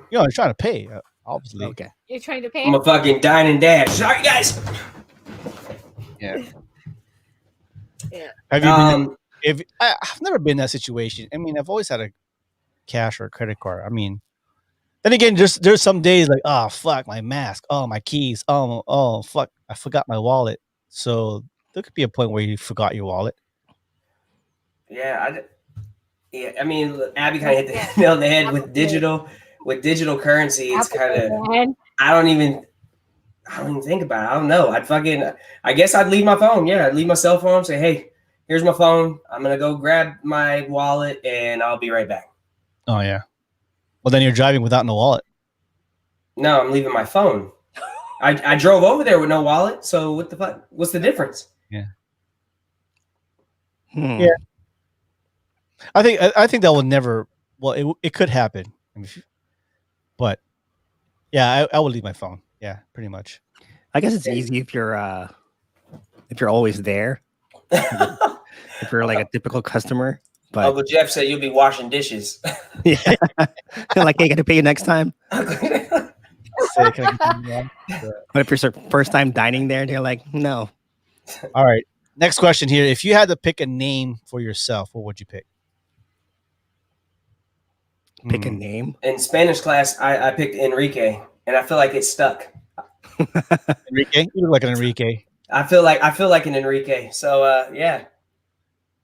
[SPEAKER 1] You're trying to pay, obviously.
[SPEAKER 3] Okay.
[SPEAKER 4] You're trying to pay.
[SPEAKER 2] I'm a fucking dine and dash. Sorry, guys.
[SPEAKER 1] Yeah.
[SPEAKER 4] Yeah.
[SPEAKER 1] Have you been? I've never been in that situation. I mean, I've always had a cash or a credit card. I mean, then again, there's some days like, oh fuck, my mask, oh my keys, oh fuck, I forgot my wallet. So there could be a point where you forgot your wallet.
[SPEAKER 2] Yeah, I mean, Abby kind of hit the nail on the head with digital currency. It's kind of I don't even think about it. I don't know. I guess I'd leave my phone. Yeah, I'd leave my cell phone. Say, hey, here's my phone. I'm gonna go grab my wallet and I'll be right back.
[SPEAKER 1] Oh yeah. Well, then you're driving without no wallet.
[SPEAKER 2] No, I'm leaving my phone. I drove over there with no wallet. So what the fuck? What's the difference?
[SPEAKER 1] Yeah.
[SPEAKER 3] Hmm.
[SPEAKER 1] Yeah. I think that will never. Well, it could happen, but yeah, I would leave my phone. Yeah, pretty much.
[SPEAKER 3] I guess it's easy if you're always there. If you're like a typical customer. But
[SPEAKER 2] Uncle Jeff said you'll be washing dishes.
[SPEAKER 3] yeah, like, hey, gotta pay you next time.
[SPEAKER 1] Say, can I get you one?
[SPEAKER 3] But if you're first time dining there, they're like, no.
[SPEAKER 1] All right. Next question here. If you had to pick a name for yourself, what would you pick?
[SPEAKER 3] Pick a name.
[SPEAKER 2] In Spanish class, I picked Enrique, and I feel like it stuck.
[SPEAKER 1] Enrique? You look like an Enrique.
[SPEAKER 2] I feel like an Enrique. So yeah.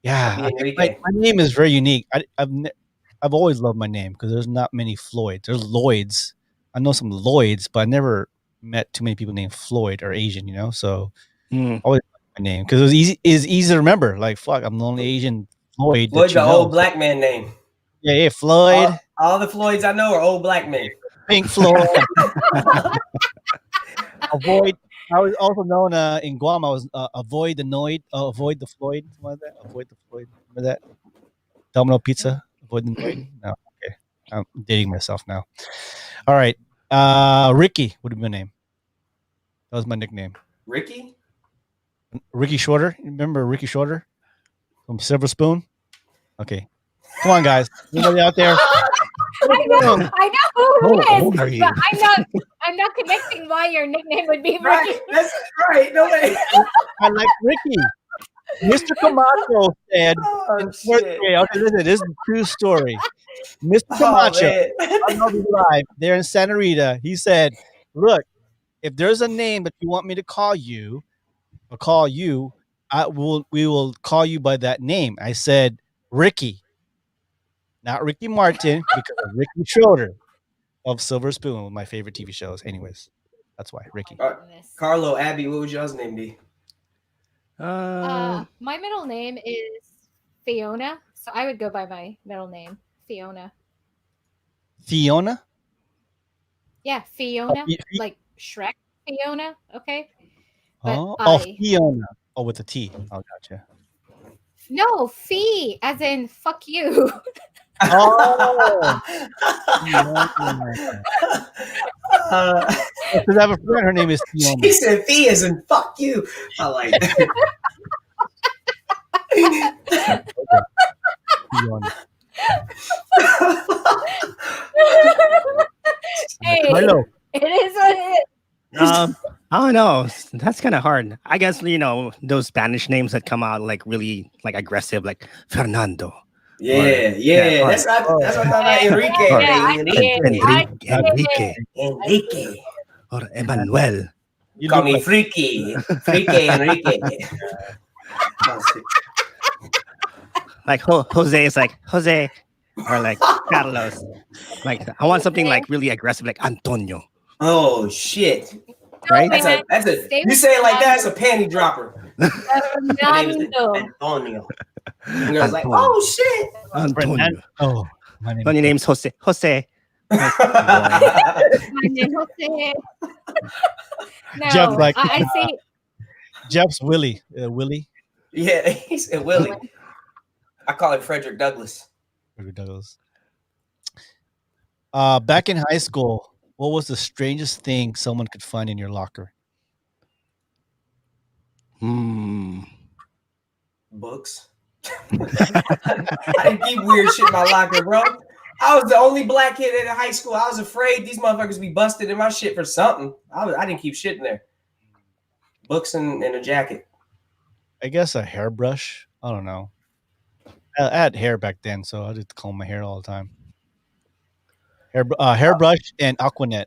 [SPEAKER 1] Yeah, my name is very unique. I've always loved my name because there's not many Floyds. There's Lloyds. I know some Lloyds, but I never met too many people named Floyd or Asian. So I always liked my name because it was easy to remember. Like fuck, I'm the only Asian Floyd.
[SPEAKER 2] Floyd's an old black man name.
[SPEAKER 1] Yeah, Floyd.
[SPEAKER 2] All the Floyds I know are old black men.
[SPEAKER 1] Pink Floyd. Avoid. I was also known in Guam. I was avoid the Floyd, something like that. Avoid the Floyd. Remember that? Domino Pizza. Avoid the Floyd. No, okay. I'm dating myself now. All right. Ricky would have been my name. That was my nickname.
[SPEAKER 2] Ricky
[SPEAKER 1] Shorter. Remember Ricky Shorter from Silver Spoon? Okay. Come on, guys. Anybody out there?
[SPEAKER 4] I know who it is,
[SPEAKER 3] are you?
[SPEAKER 4] but I'm not connecting why your nickname would be Ricky.
[SPEAKER 2] Right. That's right. No way.
[SPEAKER 1] I like Ricky. Mr. Camacho said, okay, listen, this is a true story. Mr. Camacho, live there in Santa Rita, he said, look, if there's a name that you want me to call you, we will call you by that name. I said, Ricky, not Ricky Martin, because of Ricky Schroeder of Silver Spoon, my favorite TV shows. Anyways, that's why Ricky.
[SPEAKER 2] Carlo, Abby, what would y'all's name be?
[SPEAKER 4] My middle name is Fiona, so I would go by my middle name, Fiona.
[SPEAKER 1] Fiona?
[SPEAKER 4] Yeah, Fiona,
[SPEAKER 1] Oh,
[SPEAKER 4] like Shrek, Fiona. Okay.
[SPEAKER 1] Oh, Fiona. Oh, with a T. Oh, gotcha.
[SPEAKER 4] No, fee, as in fuck you.
[SPEAKER 1] Oh. Because I have a friend. Her name is Fiona.
[SPEAKER 2] She said fee as in fuck you. I like that.
[SPEAKER 1] Fiona.
[SPEAKER 4] Hey,
[SPEAKER 1] Hello.
[SPEAKER 4] it is what it is.
[SPEAKER 3] I don't know. That's kind of hard. I guess those Spanish names that come out like really like aggressive, like Fernando.
[SPEAKER 2] Yeah. That's what I thought about Enrique.
[SPEAKER 3] Or Emmanuel.
[SPEAKER 2] You call me Freaky Enrique.
[SPEAKER 3] Like Jose is like Jose, or like Carlos. Like I want something like really aggressive, like Antonio.
[SPEAKER 2] Oh shit!
[SPEAKER 3] Right?
[SPEAKER 2] That's a. You say it like that, it's a panty dropper. My name is Antonio. And I was like, oh shit,
[SPEAKER 3] Antonio.
[SPEAKER 1] Oh,
[SPEAKER 3] my name's Jose. Jose.
[SPEAKER 4] My name Jose. No,
[SPEAKER 1] Jeff, like,
[SPEAKER 4] I say
[SPEAKER 1] Jeff's Willie. Willie.
[SPEAKER 2] Yeah, he said Willie. I call him Frederick Douglass.
[SPEAKER 1] Frederick Douglass. Back in high school, what was the strangest thing someone could find in your locker?
[SPEAKER 2] Books. I didn't keep weird shit in my locker, bro. I was the only black kid in high school. I was afraid these motherfuckers be busted in my shit for something. I didn't keep shit in there. Books and a jacket.
[SPEAKER 1] I guess a hairbrush. I don't know. I had hair back then, so I just comb my hair all the time. Hairbrush and Aquanet.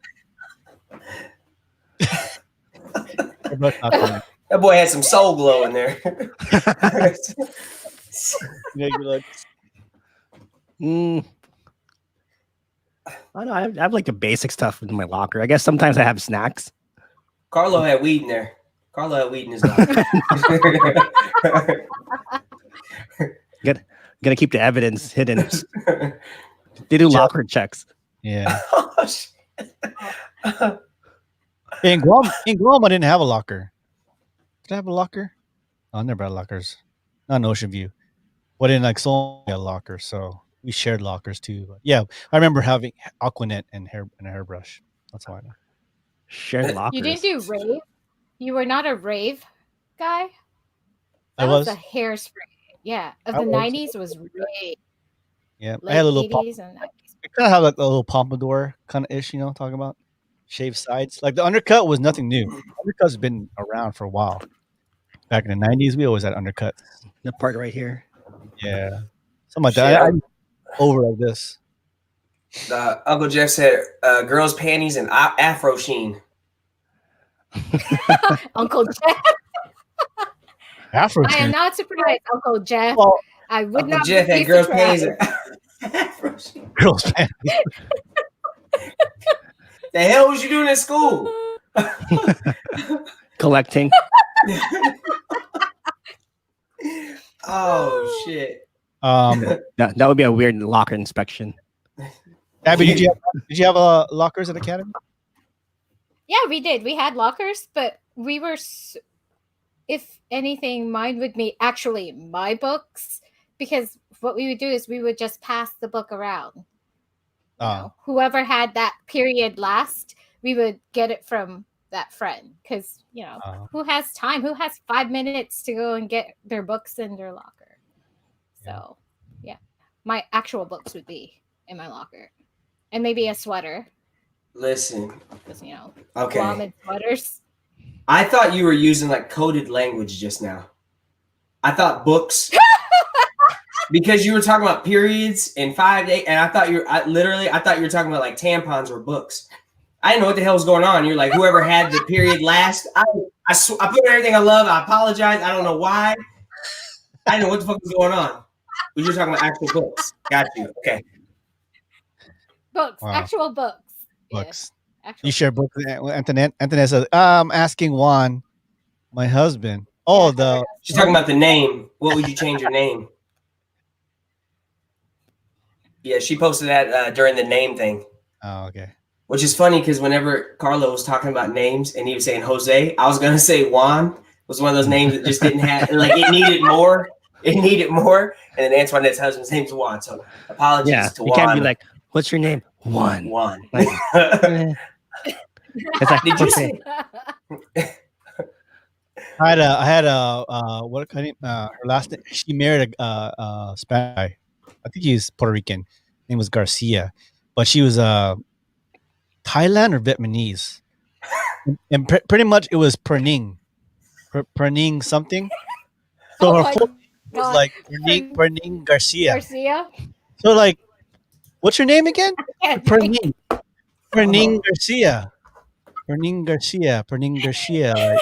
[SPEAKER 1] Hairbrush, Aquanet.
[SPEAKER 2] That boy had some soul glow in there.
[SPEAKER 3] I know. I have like the basic stuff in my locker. I guess sometimes I have snacks.
[SPEAKER 2] Carlo had weed in there. Carlo had weed in his locker.
[SPEAKER 3] Gotta keep the evidence hidden. They do locker checks.
[SPEAKER 1] Yeah. In Guam, I didn't have a locker. Did I have a locker? Oh, I never had lockers. Not in Ocean View. But in like Seoul, we had a locker, so we shared lockers too. But yeah, I remember having Aquanet and a hairbrush. That's why I know.
[SPEAKER 3] Shared lockers.
[SPEAKER 4] You didn't do rave? You were not a rave guy?
[SPEAKER 1] I
[SPEAKER 4] That
[SPEAKER 1] was
[SPEAKER 4] a hairspray. Yeah, of the 90s was rave.
[SPEAKER 1] Yeah,
[SPEAKER 4] Late
[SPEAKER 1] I had a little.
[SPEAKER 4] 80s and 90s.
[SPEAKER 1] I kind of have like a little pompadour kind of ish, talking about shaved sides. Like the undercut was nothing new. Undercut's been around for a while. Back in the 90s, we always had undercuts.
[SPEAKER 3] The part right here.
[SPEAKER 1] Yeah, something like that. I'm over like this.
[SPEAKER 2] Uncle Jeff said, "Girls' panties and Afro sheen."
[SPEAKER 4] Uncle Jeff.
[SPEAKER 1] Afro
[SPEAKER 4] I am not surprised, Uncle Jeff.
[SPEAKER 1] Well,
[SPEAKER 4] I would
[SPEAKER 2] Uncle
[SPEAKER 4] not
[SPEAKER 2] Jeff
[SPEAKER 4] be
[SPEAKER 2] had girls'
[SPEAKER 4] surprised.
[SPEAKER 2] panties and Afro sheen.
[SPEAKER 1] girls' panties.
[SPEAKER 2] The hell was you doing at school?
[SPEAKER 3] Collecting.
[SPEAKER 2] Oh shit.
[SPEAKER 3] That would be a weird locker inspection.
[SPEAKER 1] Abby, did you have lockers at Academy?
[SPEAKER 4] Yeah, we did. We had lockers, but we were, if anything, mine would be actually my books, because what we would do is we would just pass the book around. Whoever had that period last, we would get it from that friend, because who has time? Who has 5 minutes to go and get their books in their locker? So, yeah, my actual books would be in my locker, and maybe a sweater.
[SPEAKER 2] Listen,
[SPEAKER 4] because
[SPEAKER 2] okay.
[SPEAKER 4] Ramen sweaters.
[SPEAKER 2] I thought you were using like coded language just now. I thought books. Because you were talking about periods and 5 days, and I thought you were talking about like tampons or books. I didn't know what the hell was going on. You're like, whoever had the period last. I put everything I love. I apologize. I don't know why. I didn't know what the fuck was going on. You're talking about actual books. Got you. Okay.
[SPEAKER 4] Books,
[SPEAKER 1] Wow.
[SPEAKER 4] actual books.
[SPEAKER 1] Books.
[SPEAKER 4] Yeah, actual
[SPEAKER 1] You share books with Antoinette. Antoinette says, I'm asking Juan, my husband. Oh,
[SPEAKER 4] Yeah,
[SPEAKER 2] She's talking about the name. What would you change your name? Yeah, she posted that during the name thing.
[SPEAKER 1] Oh, okay.
[SPEAKER 2] Which is funny because whenever Carlo was talking about names and he was saying Jose, I was gonna say Juan was one of those names that just didn't have like it needed more. It needed more. And then Antoinette's husband's name's Juan. So apologies to
[SPEAKER 3] you
[SPEAKER 2] Juan.
[SPEAKER 3] can't be like, what's your name? Juan.
[SPEAKER 2] Juan.
[SPEAKER 3] Like, it's like,
[SPEAKER 2] Did you
[SPEAKER 3] okay.
[SPEAKER 2] say
[SPEAKER 1] I had a what kind of her last name? She married a Spanish guy. I think he's Puerto Rican. Name was Garcia, but she was Thailand or Vietnamese, and pretty much it was Perning, Perning something. So
[SPEAKER 4] Oh
[SPEAKER 1] her
[SPEAKER 4] my
[SPEAKER 1] whole name was
[SPEAKER 4] God.
[SPEAKER 1] like Perning Garcia.
[SPEAKER 4] Garcia.
[SPEAKER 1] So like, what's your name again?
[SPEAKER 4] Can't
[SPEAKER 1] Perning Garcia. Perning Garcia. Perning Garcia.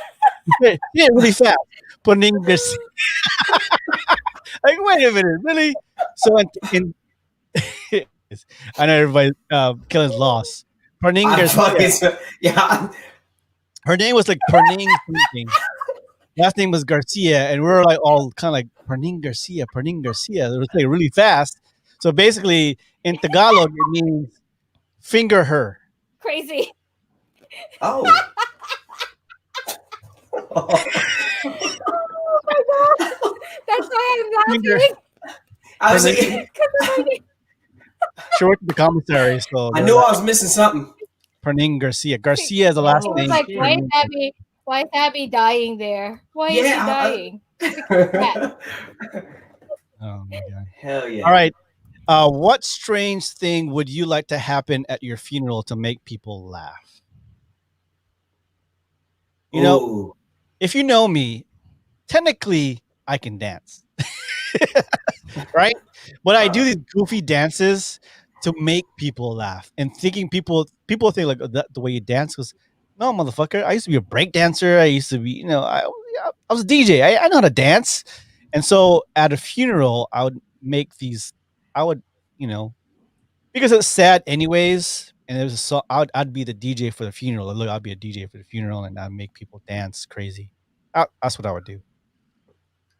[SPEAKER 1] Like, yeah, really fast. Perning Garcia. Like, wait a minute, really? So in I know everybody Killen's lost. Perning Garcia.
[SPEAKER 2] yeah.
[SPEAKER 1] Her name was like Perning something. Last name was Garcia, and we were like all kind of like Perning Garcia, Perning Garcia. It was like really fast. So basically, in Tagalog, it means finger her.
[SPEAKER 4] Crazy.
[SPEAKER 2] Oh.
[SPEAKER 4] Oh my God. That's why I'm
[SPEAKER 1] Finger.
[SPEAKER 4] laughing.
[SPEAKER 2] I was
[SPEAKER 1] Perning-
[SPEAKER 2] like,
[SPEAKER 1] She worked at the commissary, so
[SPEAKER 2] I knew I was missing something.
[SPEAKER 1] Perning Garcia. Garcia is the last
[SPEAKER 2] Oh,
[SPEAKER 1] name.
[SPEAKER 4] Like, why is Abby dying there? Why is she
[SPEAKER 2] Yeah,
[SPEAKER 4] dying?
[SPEAKER 1] Oh my god!
[SPEAKER 2] Hell yeah.
[SPEAKER 1] All right. What strange thing would you like to happen at your funeral to make people laugh? You know,
[SPEAKER 2] Ooh.
[SPEAKER 1] if you know me, technically I can dance. Right? But I do these goofy dances to make people laugh and thinking people think like the way you dance goes, no, motherfucker. I used to be a break dancer. I used to be, I was a DJ. I know how to dance. And so at a funeral, I would make these, I would, because it's sad anyways. And there's a song, I'd be the DJ for the funeral. Look, I'd be a DJ for the funeral and I'd make people dance crazy. That's what I would do.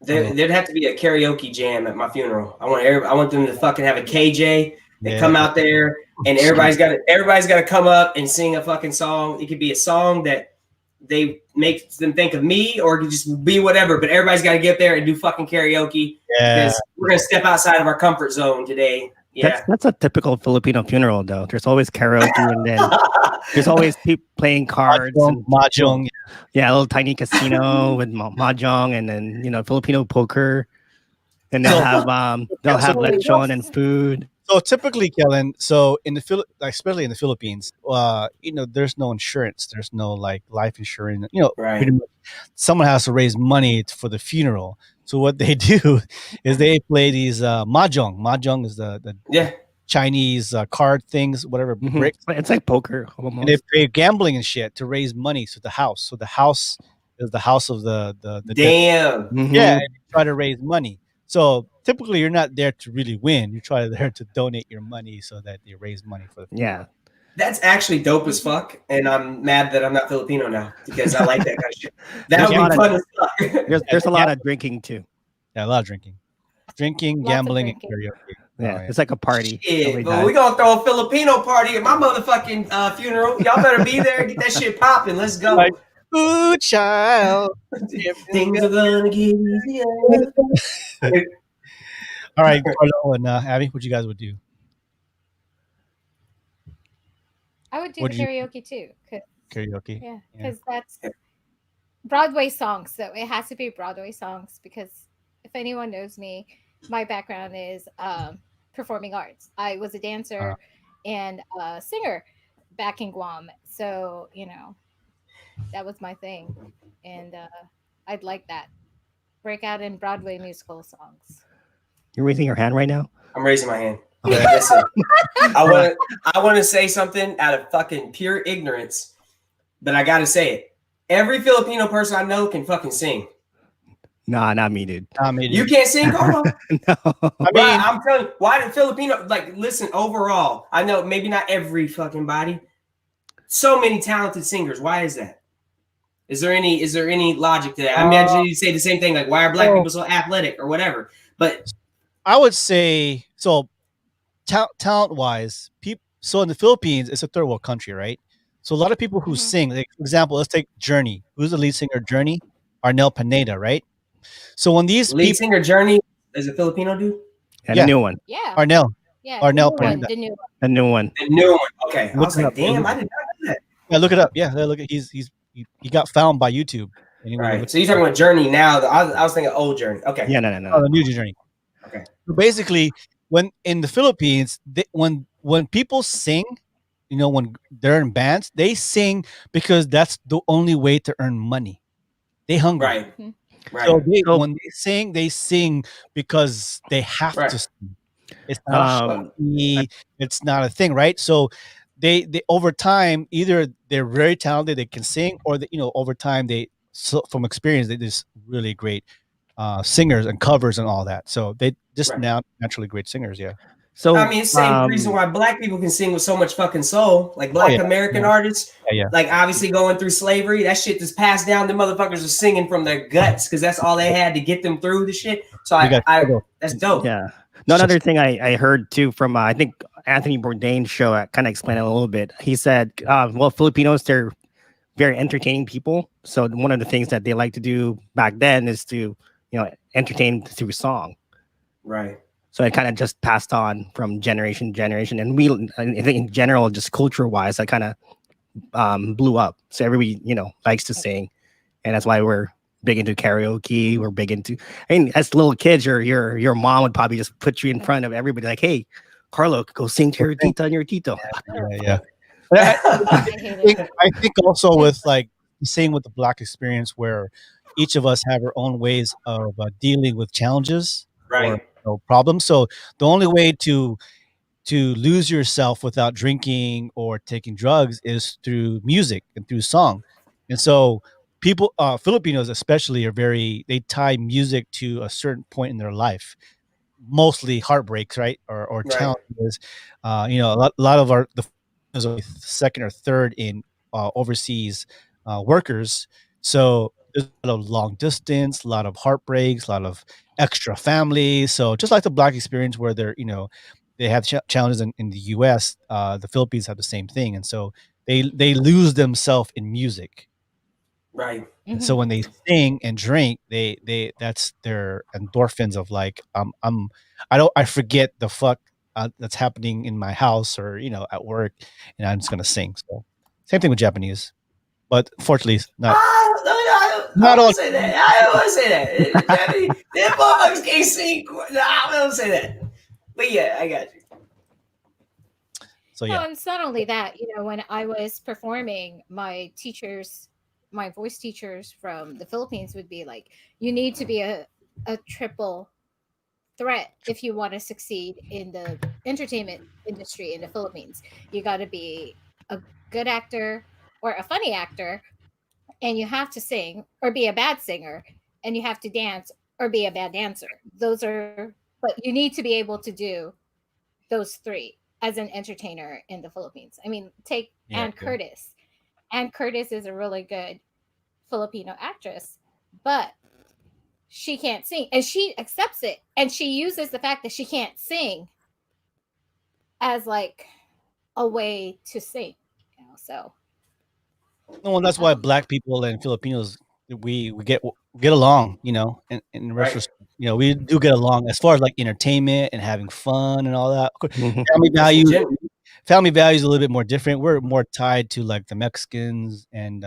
[SPEAKER 2] There'd have to be a karaoke jam at my funeral. I want them to fucking have a KJ. They come out there and everybody's got to come up and sing a fucking song. It could be a song that they make them think of me, or it could just be whatever. But everybody's got to get up there and do fucking karaoke because we're gonna step outside of our comfort zone today. Yeah,
[SPEAKER 3] That's a typical Filipino funeral, though. There's always karaoke, and then there's always people playing cards,
[SPEAKER 1] mahjong.
[SPEAKER 3] Yeah, a little tiny casino with mahjong, and then Filipino poker, and they'll have lechon and food.
[SPEAKER 1] So typically, Kellen, in the especially in the Philippines, there's no insurance, there's no like life insurance.
[SPEAKER 2] Right.
[SPEAKER 1] Pretty much someone has to raise money for the funeral. So what they do is they play these mahjong. Mahjong is the Chinese card things, whatever bricks.
[SPEAKER 3] It's like poker almost.
[SPEAKER 1] And they play gambling and shit to raise money to the house. So the house is the house of the
[SPEAKER 2] damn.
[SPEAKER 3] Mm-hmm.
[SPEAKER 1] Yeah, and they try to raise money. So typically, you're not there to really win. You're there to donate your money so that you raise money for the funeral.
[SPEAKER 3] Yeah.
[SPEAKER 2] That's actually dope as fuck, and I'm mad that I'm not Filipino now because I like that kind of shit. That would be fun as fuck.
[SPEAKER 3] There's a lot of drinking too.
[SPEAKER 1] Yeah, a lot of drinking, gambling, and karaoke.
[SPEAKER 3] Yeah, it's like a party.
[SPEAKER 2] Shit, but we gonna throw a Filipino party at my motherfucking funeral. Y'all better be there. Get that shit popping. Let's go.
[SPEAKER 1] Like, ooh, child.
[SPEAKER 2] Things are gonna get easier.
[SPEAKER 1] All right, Carlo and Abby, what you guys would do?
[SPEAKER 4] I would do the karaoke too.
[SPEAKER 1] Karaoke.
[SPEAKER 4] Yeah, because that's Broadway songs. So it has to be Broadway songs because if anyone knows me, my background is performing arts. I was a dancer and a singer back in Guam. So, that was my thing. And I'd like that. Break out in Broadway musical songs.
[SPEAKER 3] You're raising your hand right now?
[SPEAKER 2] I'm raising my hand. Listen, I want to say something out of fucking pure ignorance, but I got to say it. Every Filipino person I know can fucking sing.
[SPEAKER 3] Nah, not me, dude.
[SPEAKER 1] Not me,
[SPEAKER 2] You
[SPEAKER 1] dude.
[SPEAKER 2] can't sing, Carlo?
[SPEAKER 3] No.
[SPEAKER 1] I
[SPEAKER 2] Right,
[SPEAKER 1] mean,
[SPEAKER 2] I'm telling you, why the Filipino, like, listen, overall, I know maybe not every fucking body, so many talented singers. Why is that? Is there any logic to that? I imagine you say the same thing, like, why are black people so athletic or whatever? But
[SPEAKER 1] I would say so. Talent wise, people. So in the Philippines, it's a third world country, right? So a lot of people who sing, like for example, let's take Journey. Who's the lead singer of Journey? Arnel Pineda, right? So when these
[SPEAKER 2] lead
[SPEAKER 1] people,
[SPEAKER 2] singer Journey is a Filipino dude?
[SPEAKER 3] And
[SPEAKER 1] Yeah.
[SPEAKER 3] a new one.
[SPEAKER 4] Yeah.
[SPEAKER 1] Arnel,
[SPEAKER 4] Yeah.
[SPEAKER 1] Arnel
[SPEAKER 4] The new one.
[SPEAKER 1] Pineda.
[SPEAKER 4] The new one.
[SPEAKER 3] A new one.
[SPEAKER 2] The new one. Okay. I
[SPEAKER 1] Look
[SPEAKER 2] was
[SPEAKER 1] it
[SPEAKER 2] like,
[SPEAKER 1] up. Yeah,
[SPEAKER 2] damn,
[SPEAKER 1] look
[SPEAKER 2] I
[SPEAKER 1] it
[SPEAKER 2] did not know that.
[SPEAKER 1] Yeah, look it up. Yeah, look at he got found by YouTube. Anyone
[SPEAKER 2] Right.
[SPEAKER 1] look
[SPEAKER 2] So you're talking about Journey now. I was thinking old Journey. Okay.
[SPEAKER 3] Yeah, no.
[SPEAKER 1] the new Journey.
[SPEAKER 2] Okay.
[SPEAKER 1] So basically, when in the Philippines, when people sing, when they're in bands, they sing because that's the only way to earn money. They hungry.
[SPEAKER 2] Right. Right.
[SPEAKER 1] So
[SPEAKER 3] So-
[SPEAKER 1] when they sing because they have
[SPEAKER 2] Right.
[SPEAKER 1] to sing. It's not a
[SPEAKER 3] Um,
[SPEAKER 1] hobby, it's not a thing, right? So they over time, either they're very talented, they can sing, or over time from experience they're just really great singers and covers and all that. So they just
[SPEAKER 2] Right.
[SPEAKER 1] now naturally great singers. Yeah.
[SPEAKER 3] So
[SPEAKER 2] I mean, same reason why black people can sing with so much fucking soul, like black
[SPEAKER 1] yeah.
[SPEAKER 2] American artists.
[SPEAKER 1] Yeah.
[SPEAKER 2] Like obviously going through slavery, that shit just passed down. The motherfuckers are singing from their guts because that's all they had to get them through the shit. So that's dope.
[SPEAKER 3] Yeah. Another thing I heard too from I think Anthony Bourdain's show kind of explained it a little bit. He said, well, Filipinos, they're very entertaining people. So one of the things that they like to do back then is to entertain through song.
[SPEAKER 2] Right.
[SPEAKER 3] So it kind of just passed on from generation to generation, and I think in general, just culture wise, that kind of blew up. So everybody likes to sing, and that's why we're big into karaoke. We're big into. I mean, as little kids, your mom would probably just put you in front of everybody, like, "Hey, Carlo, go sing to your tita and your tito."
[SPEAKER 1] Yeah. I think also with like same with the Black experience, where each of us have our own ways of dealing with challenges
[SPEAKER 2] Right.
[SPEAKER 1] or problems. So the only way to lose yourself without drinking or taking drugs is through music and through song. And so people, Filipinos especially, they tie music to a certain point in their life, mostly heartbreaks, right? Or
[SPEAKER 2] Right.
[SPEAKER 1] challenges. A lot of the second or third in overseas workers. So there's a lot of long distance, a lot of heartbreaks, a lot of extra families. So just like the Black experience, where they have challenges in the U.S., the Philippines have the same thing, and so they lose themselves in music.
[SPEAKER 2] Right.
[SPEAKER 1] And so when they sing and drink, they that's their endorphins of like I forget the fuck that's happening in my house or at work, and I'm just gonna sing. So same thing with Japanese, but fortunately not.
[SPEAKER 2] I don't want to say that. I don't want to say that. Them motherfuckers can't sing. No, I don't say that. But yeah, I got you.
[SPEAKER 1] So
[SPEAKER 4] Well,
[SPEAKER 1] yeah,
[SPEAKER 4] and it's not only that, when I was performing, my voice teachers from the Philippines would be like, you need to be a triple threat if you want to succeed in the entertainment industry in the Philippines. You got to be a good actor or a funny actor, and you have to sing or be a bad singer, and you have to dance or be a bad dancer. But you need to be able to do those three as an entertainer in the Philippines. I mean, take Ann Curtis. Ann Curtis is a really good Filipino actress, but she can't sing, and she accepts it, and she uses the fact that she can't sing as like a way to sing. So
[SPEAKER 1] no, and that's why Black people and Filipinos we get along. In retrospect, we do get along as far as like entertainment and having fun and all that. Of course, family values a little bit more different. We're more tied to like the Mexicans and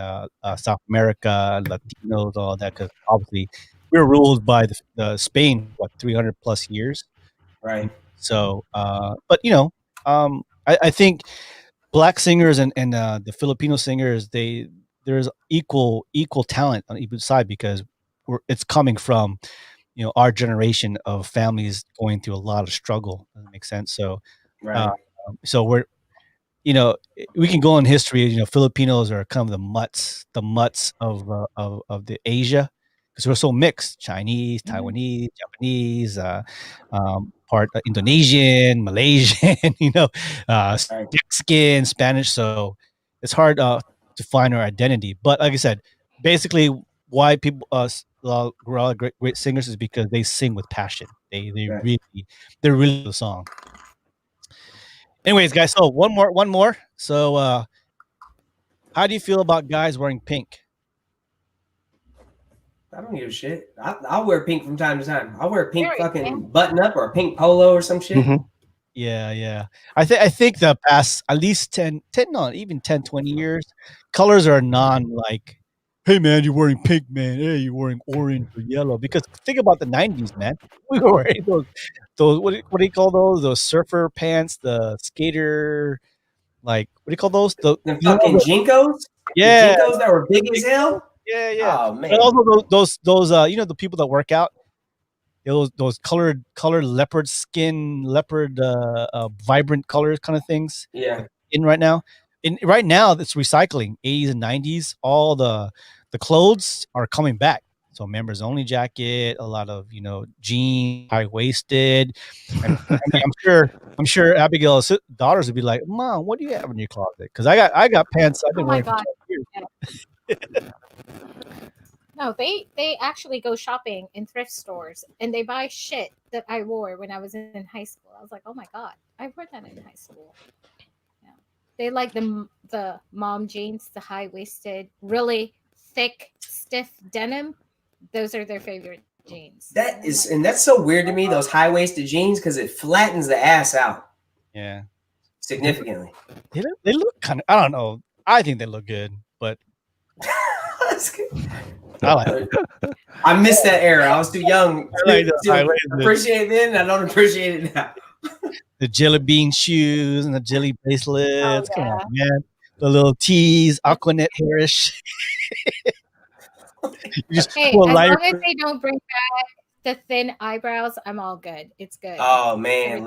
[SPEAKER 1] South America, Latinos, all that, because obviously we're ruled by the Spain 300 plus years.
[SPEAKER 2] Right.
[SPEAKER 1] So, but I think Black singers and the Filipino singers, there's equal talent on either side, because it's coming from our generation of families going through a lot of struggle. Does that make sense? So
[SPEAKER 2] Right.
[SPEAKER 1] so we can go in history. Filipinos are kind of the mutts of the Asia, because we're so mixed: Chinese, Taiwanese, Japanese, part Indonesian, Malaysian, Mexican, Spanish. So it's hard to find our identity. But like I said, basically, why people grow out great singers is because they sing with passion. They're really the song. Anyways, guys, so one more. So how do you feel about guys wearing pink?
[SPEAKER 2] I don't give a shit. I'll wear pink from time to time. I'll wear a pink fucking button up or a pink polo or some shit.
[SPEAKER 3] Mhm.
[SPEAKER 1] Yeah. I think the past at least 10, not even 10, 20 years, colors are like, hey man, you're wearing pink, man. Hey, you're wearing orange or yellow. Because think about the 90s, man. We were wearing those what do you call those? Those surfer pants, the skater, like what do you call those?
[SPEAKER 2] The fucking Jinkos?
[SPEAKER 1] Yeah.
[SPEAKER 2] The Jinkos that were big as hell?
[SPEAKER 1] Yeah.
[SPEAKER 2] Oh man.
[SPEAKER 1] But also those the people that work out, those colored leopard skin, vibrant colors kind of things.
[SPEAKER 2] Yeah.
[SPEAKER 1] Right now it's recycling. 80s and 90s, all the clothes are coming back. So members only jacket, a lot of jeans, high waisted. And I'm sure Abigail's daughters would be like, Mom, what do you have in your closet? Because I got pants I've been wearing for 10 years.
[SPEAKER 4] No, they actually go shopping in thrift stores and they buy shit that I wore when I was in high school. I was like, oh my god, I wore that in high school. Yeah. They like the mom jeans, the high waisted, really thick, stiff denim. Those are their favorite jeans.
[SPEAKER 2] That's so weird to me. Those high waisted jeans because it flattens the ass out.
[SPEAKER 1] Yeah,
[SPEAKER 2] significantly.
[SPEAKER 1] They look kind of. I don't know. I think they look good, but.
[SPEAKER 2] I missed that era. I was too young to appreciate it then. I don't appreciate it now.
[SPEAKER 1] The jelly bean shoes and the jelly bracelets. Come on, man. The little tees, Aquanet hairish.
[SPEAKER 4] Hey, as long as they don't bring back the thin eyebrows, I'm all good. It's good.
[SPEAKER 2] Oh man,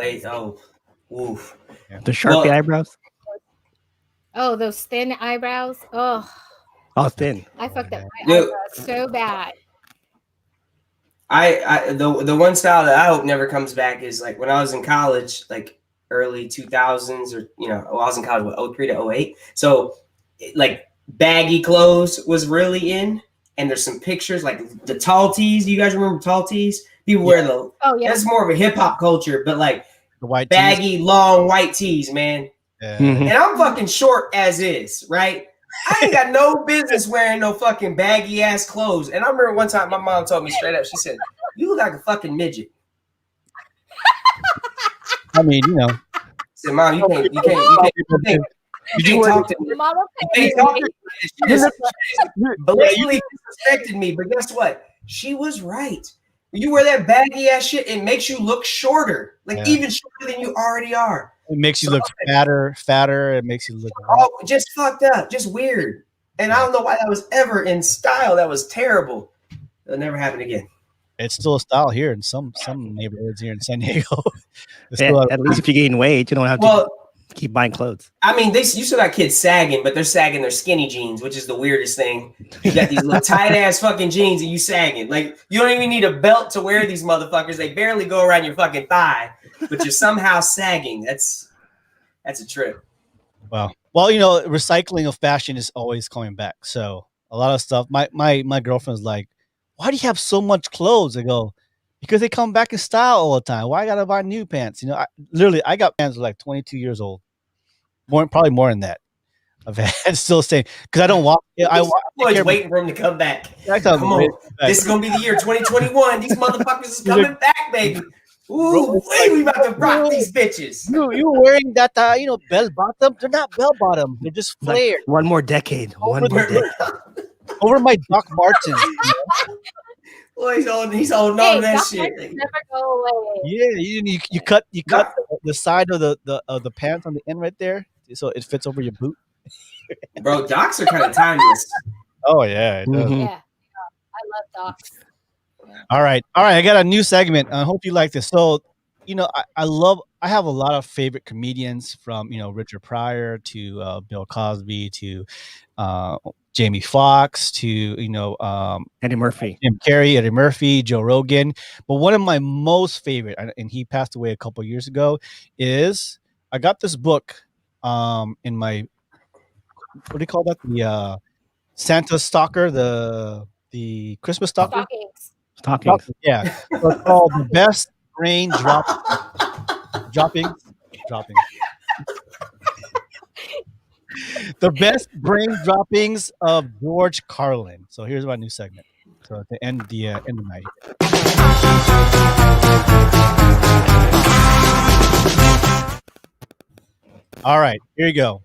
[SPEAKER 2] oof.
[SPEAKER 3] Yeah. The Sharpie eyebrows.
[SPEAKER 4] Oh, those thin eyebrows. Oh,
[SPEAKER 3] thin.
[SPEAKER 4] I fucked up my eyebrows so bad.
[SPEAKER 2] The one style that I hope never comes back is like when I was in college, like early 2000s, or I was in college 03 to 08. So like baggy clothes was really in, and there's some pictures like the tall tees. Do you guys remember tall tees? People wear the. Oh yeah. That's more of a hip hop culture, but like
[SPEAKER 1] the white
[SPEAKER 2] baggy, long white tees, man.
[SPEAKER 1] Yeah.
[SPEAKER 2] And I'm fucking short as is, right? I ain't got no business wearing no fucking baggy ass clothes. And I remember one time my mom told me straight up, she said, "You look like a fucking midget."
[SPEAKER 1] I mean,
[SPEAKER 2] I said, "Mom, you can't talk to me. You can't talk to me." She just blatantly disrespected me. But guess what? She was right. When you wear that baggy ass shit, it makes you look shorter, even shorter than you already are.
[SPEAKER 1] It makes you look fatter. It makes you look
[SPEAKER 2] just fucked up, just weird. And I don't know why that was ever in style. That was terrible. It'll never happen again.
[SPEAKER 1] It's still a style here in some neighborhoods here in San Diego.
[SPEAKER 3] At least if you gain weight, you don't have to keep buying clothes.
[SPEAKER 2] I mean, you still got kids sagging, but they're sagging their skinny jeans, which is the weirdest thing. You got these little tight ass fucking jeans and you sagging. Like, you don't even need a belt to wear these motherfuckers. They barely go around your fucking thigh, but you're somehow sagging. That's a trip.
[SPEAKER 1] Wow. Well, recycling of fashion is always coming back. So a lot of stuff. My girlfriend's like, "Why do you have so much clothes?" I go, "Because they come back in style all the time. Why I gotta buy new pants?" I got pants like 22 years old. Probably more than that. I've had still staying because I don't walk.
[SPEAKER 2] I'm always waiting for him to come back. Come on, this is gonna be the year 2021. These motherfuckers is coming back, baby. Ooh, we about to rock these bitches.
[SPEAKER 1] You were wearing that, bell bottom? They're not bell bottom. They're just flared.
[SPEAKER 3] One more decade.
[SPEAKER 1] Over my Doc Martens.
[SPEAKER 2] Well, he's holding on to that shit.
[SPEAKER 4] Never go away.
[SPEAKER 1] Yeah, you cut the side of the pants on the end right there, so it fits over your boot.
[SPEAKER 2] Bro, Docs are kind of timeless.
[SPEAKER 1] Oh yeah, it does.
[SPEAKER 4] Yeah, I love Docs.
[SPEAKER 1] All right. I got a new segment. I hope you like this. So, I have a lot of favorite comedians from, Richard Pryor to Bill Cosby to Jamie Foxx to,
[SPEAKER 3] Eddie Murphy.
[SPEAKER 1] Jim Carrey, Eddie Murphy, Joe Rogan. But one of my most favorite, and he passed away a couple years ago, is I got this book in my, what do you call that? The Santa stalker, the Christmas stalker.
[SPEAKER 4] Stockings.
[SPEAKER 1] Yeah. So it's called The Best Brain Droppings. The Best Brain Droppings of George Carlin. So here's my new segment. So at the end of the night. All right, here you go.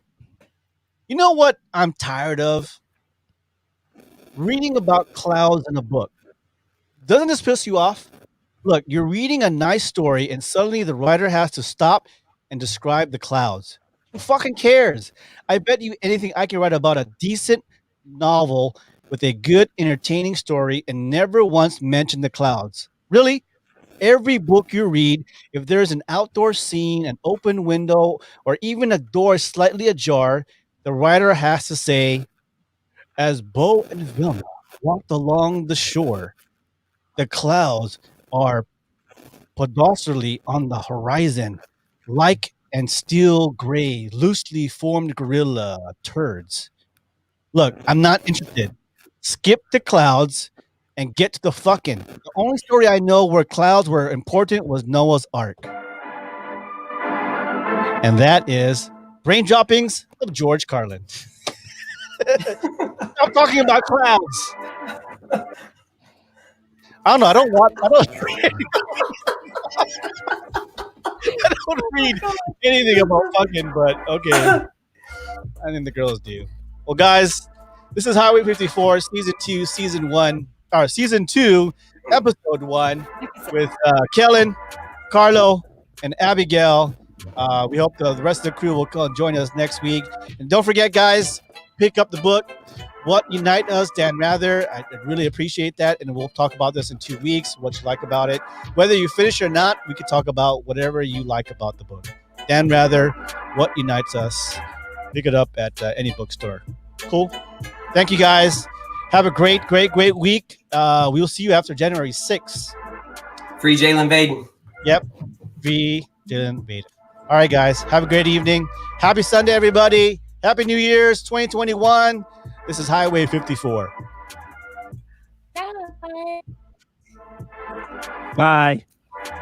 [SPEAKER 1] You know what I'm tired of? Reading about clouds in a book. Doesn't this piss you off? Look, you're reading a nice story and suddenly the writer has to stop and describe the clouds. Who fucking cares? I bet you anything I can write about a decent novel with a good, entertaining story and never once mention the clouds. Really? Every book you read, if there's an outdoor scene, an open window, or even a door slightly ajar, the writer has to say, as Bo and Vilma walked along the shore, the clouds are podosterly on the horizon, like and steel gray, loosely formed gorilla turds. Look, I'm not interested. Skip the clouds and get to the fucking. The only story I know where clouds were important was Noah's Ark. And that is Brain Droppings of George Carlin. I'm talking about clouds. I don't know. I don't read anything about fucking, but okay. I think the girls do. Well, guys, this is Highway 54, Season 2, Season 2, Episode 1 with Kellen, Carlo, and Abigail. We hope the rest of the crew will join us next week. And don't forget, guys, pick up the book, What Unite Us, Dan Rather. I really appreciate that. And we'll talk about this in 2 weeks, what you like about it. Whether you finish or not, we can talk about whatever you like about the book. Dan Rather, What Unites Us. Pick it up at any bookstore. Cool. Thank you, guys. Have a great week. We'll see you after January 6th.
[SPEAKER 2] Free Jalen Vaden.
[SPEAKER 1] Yep. Free Jalen Vaden. All right, guys. Have a great evening. Happy Sunday, everybody. Happy New Year's 2021. This is Highway 54.
[SPEAKER 3] Bye.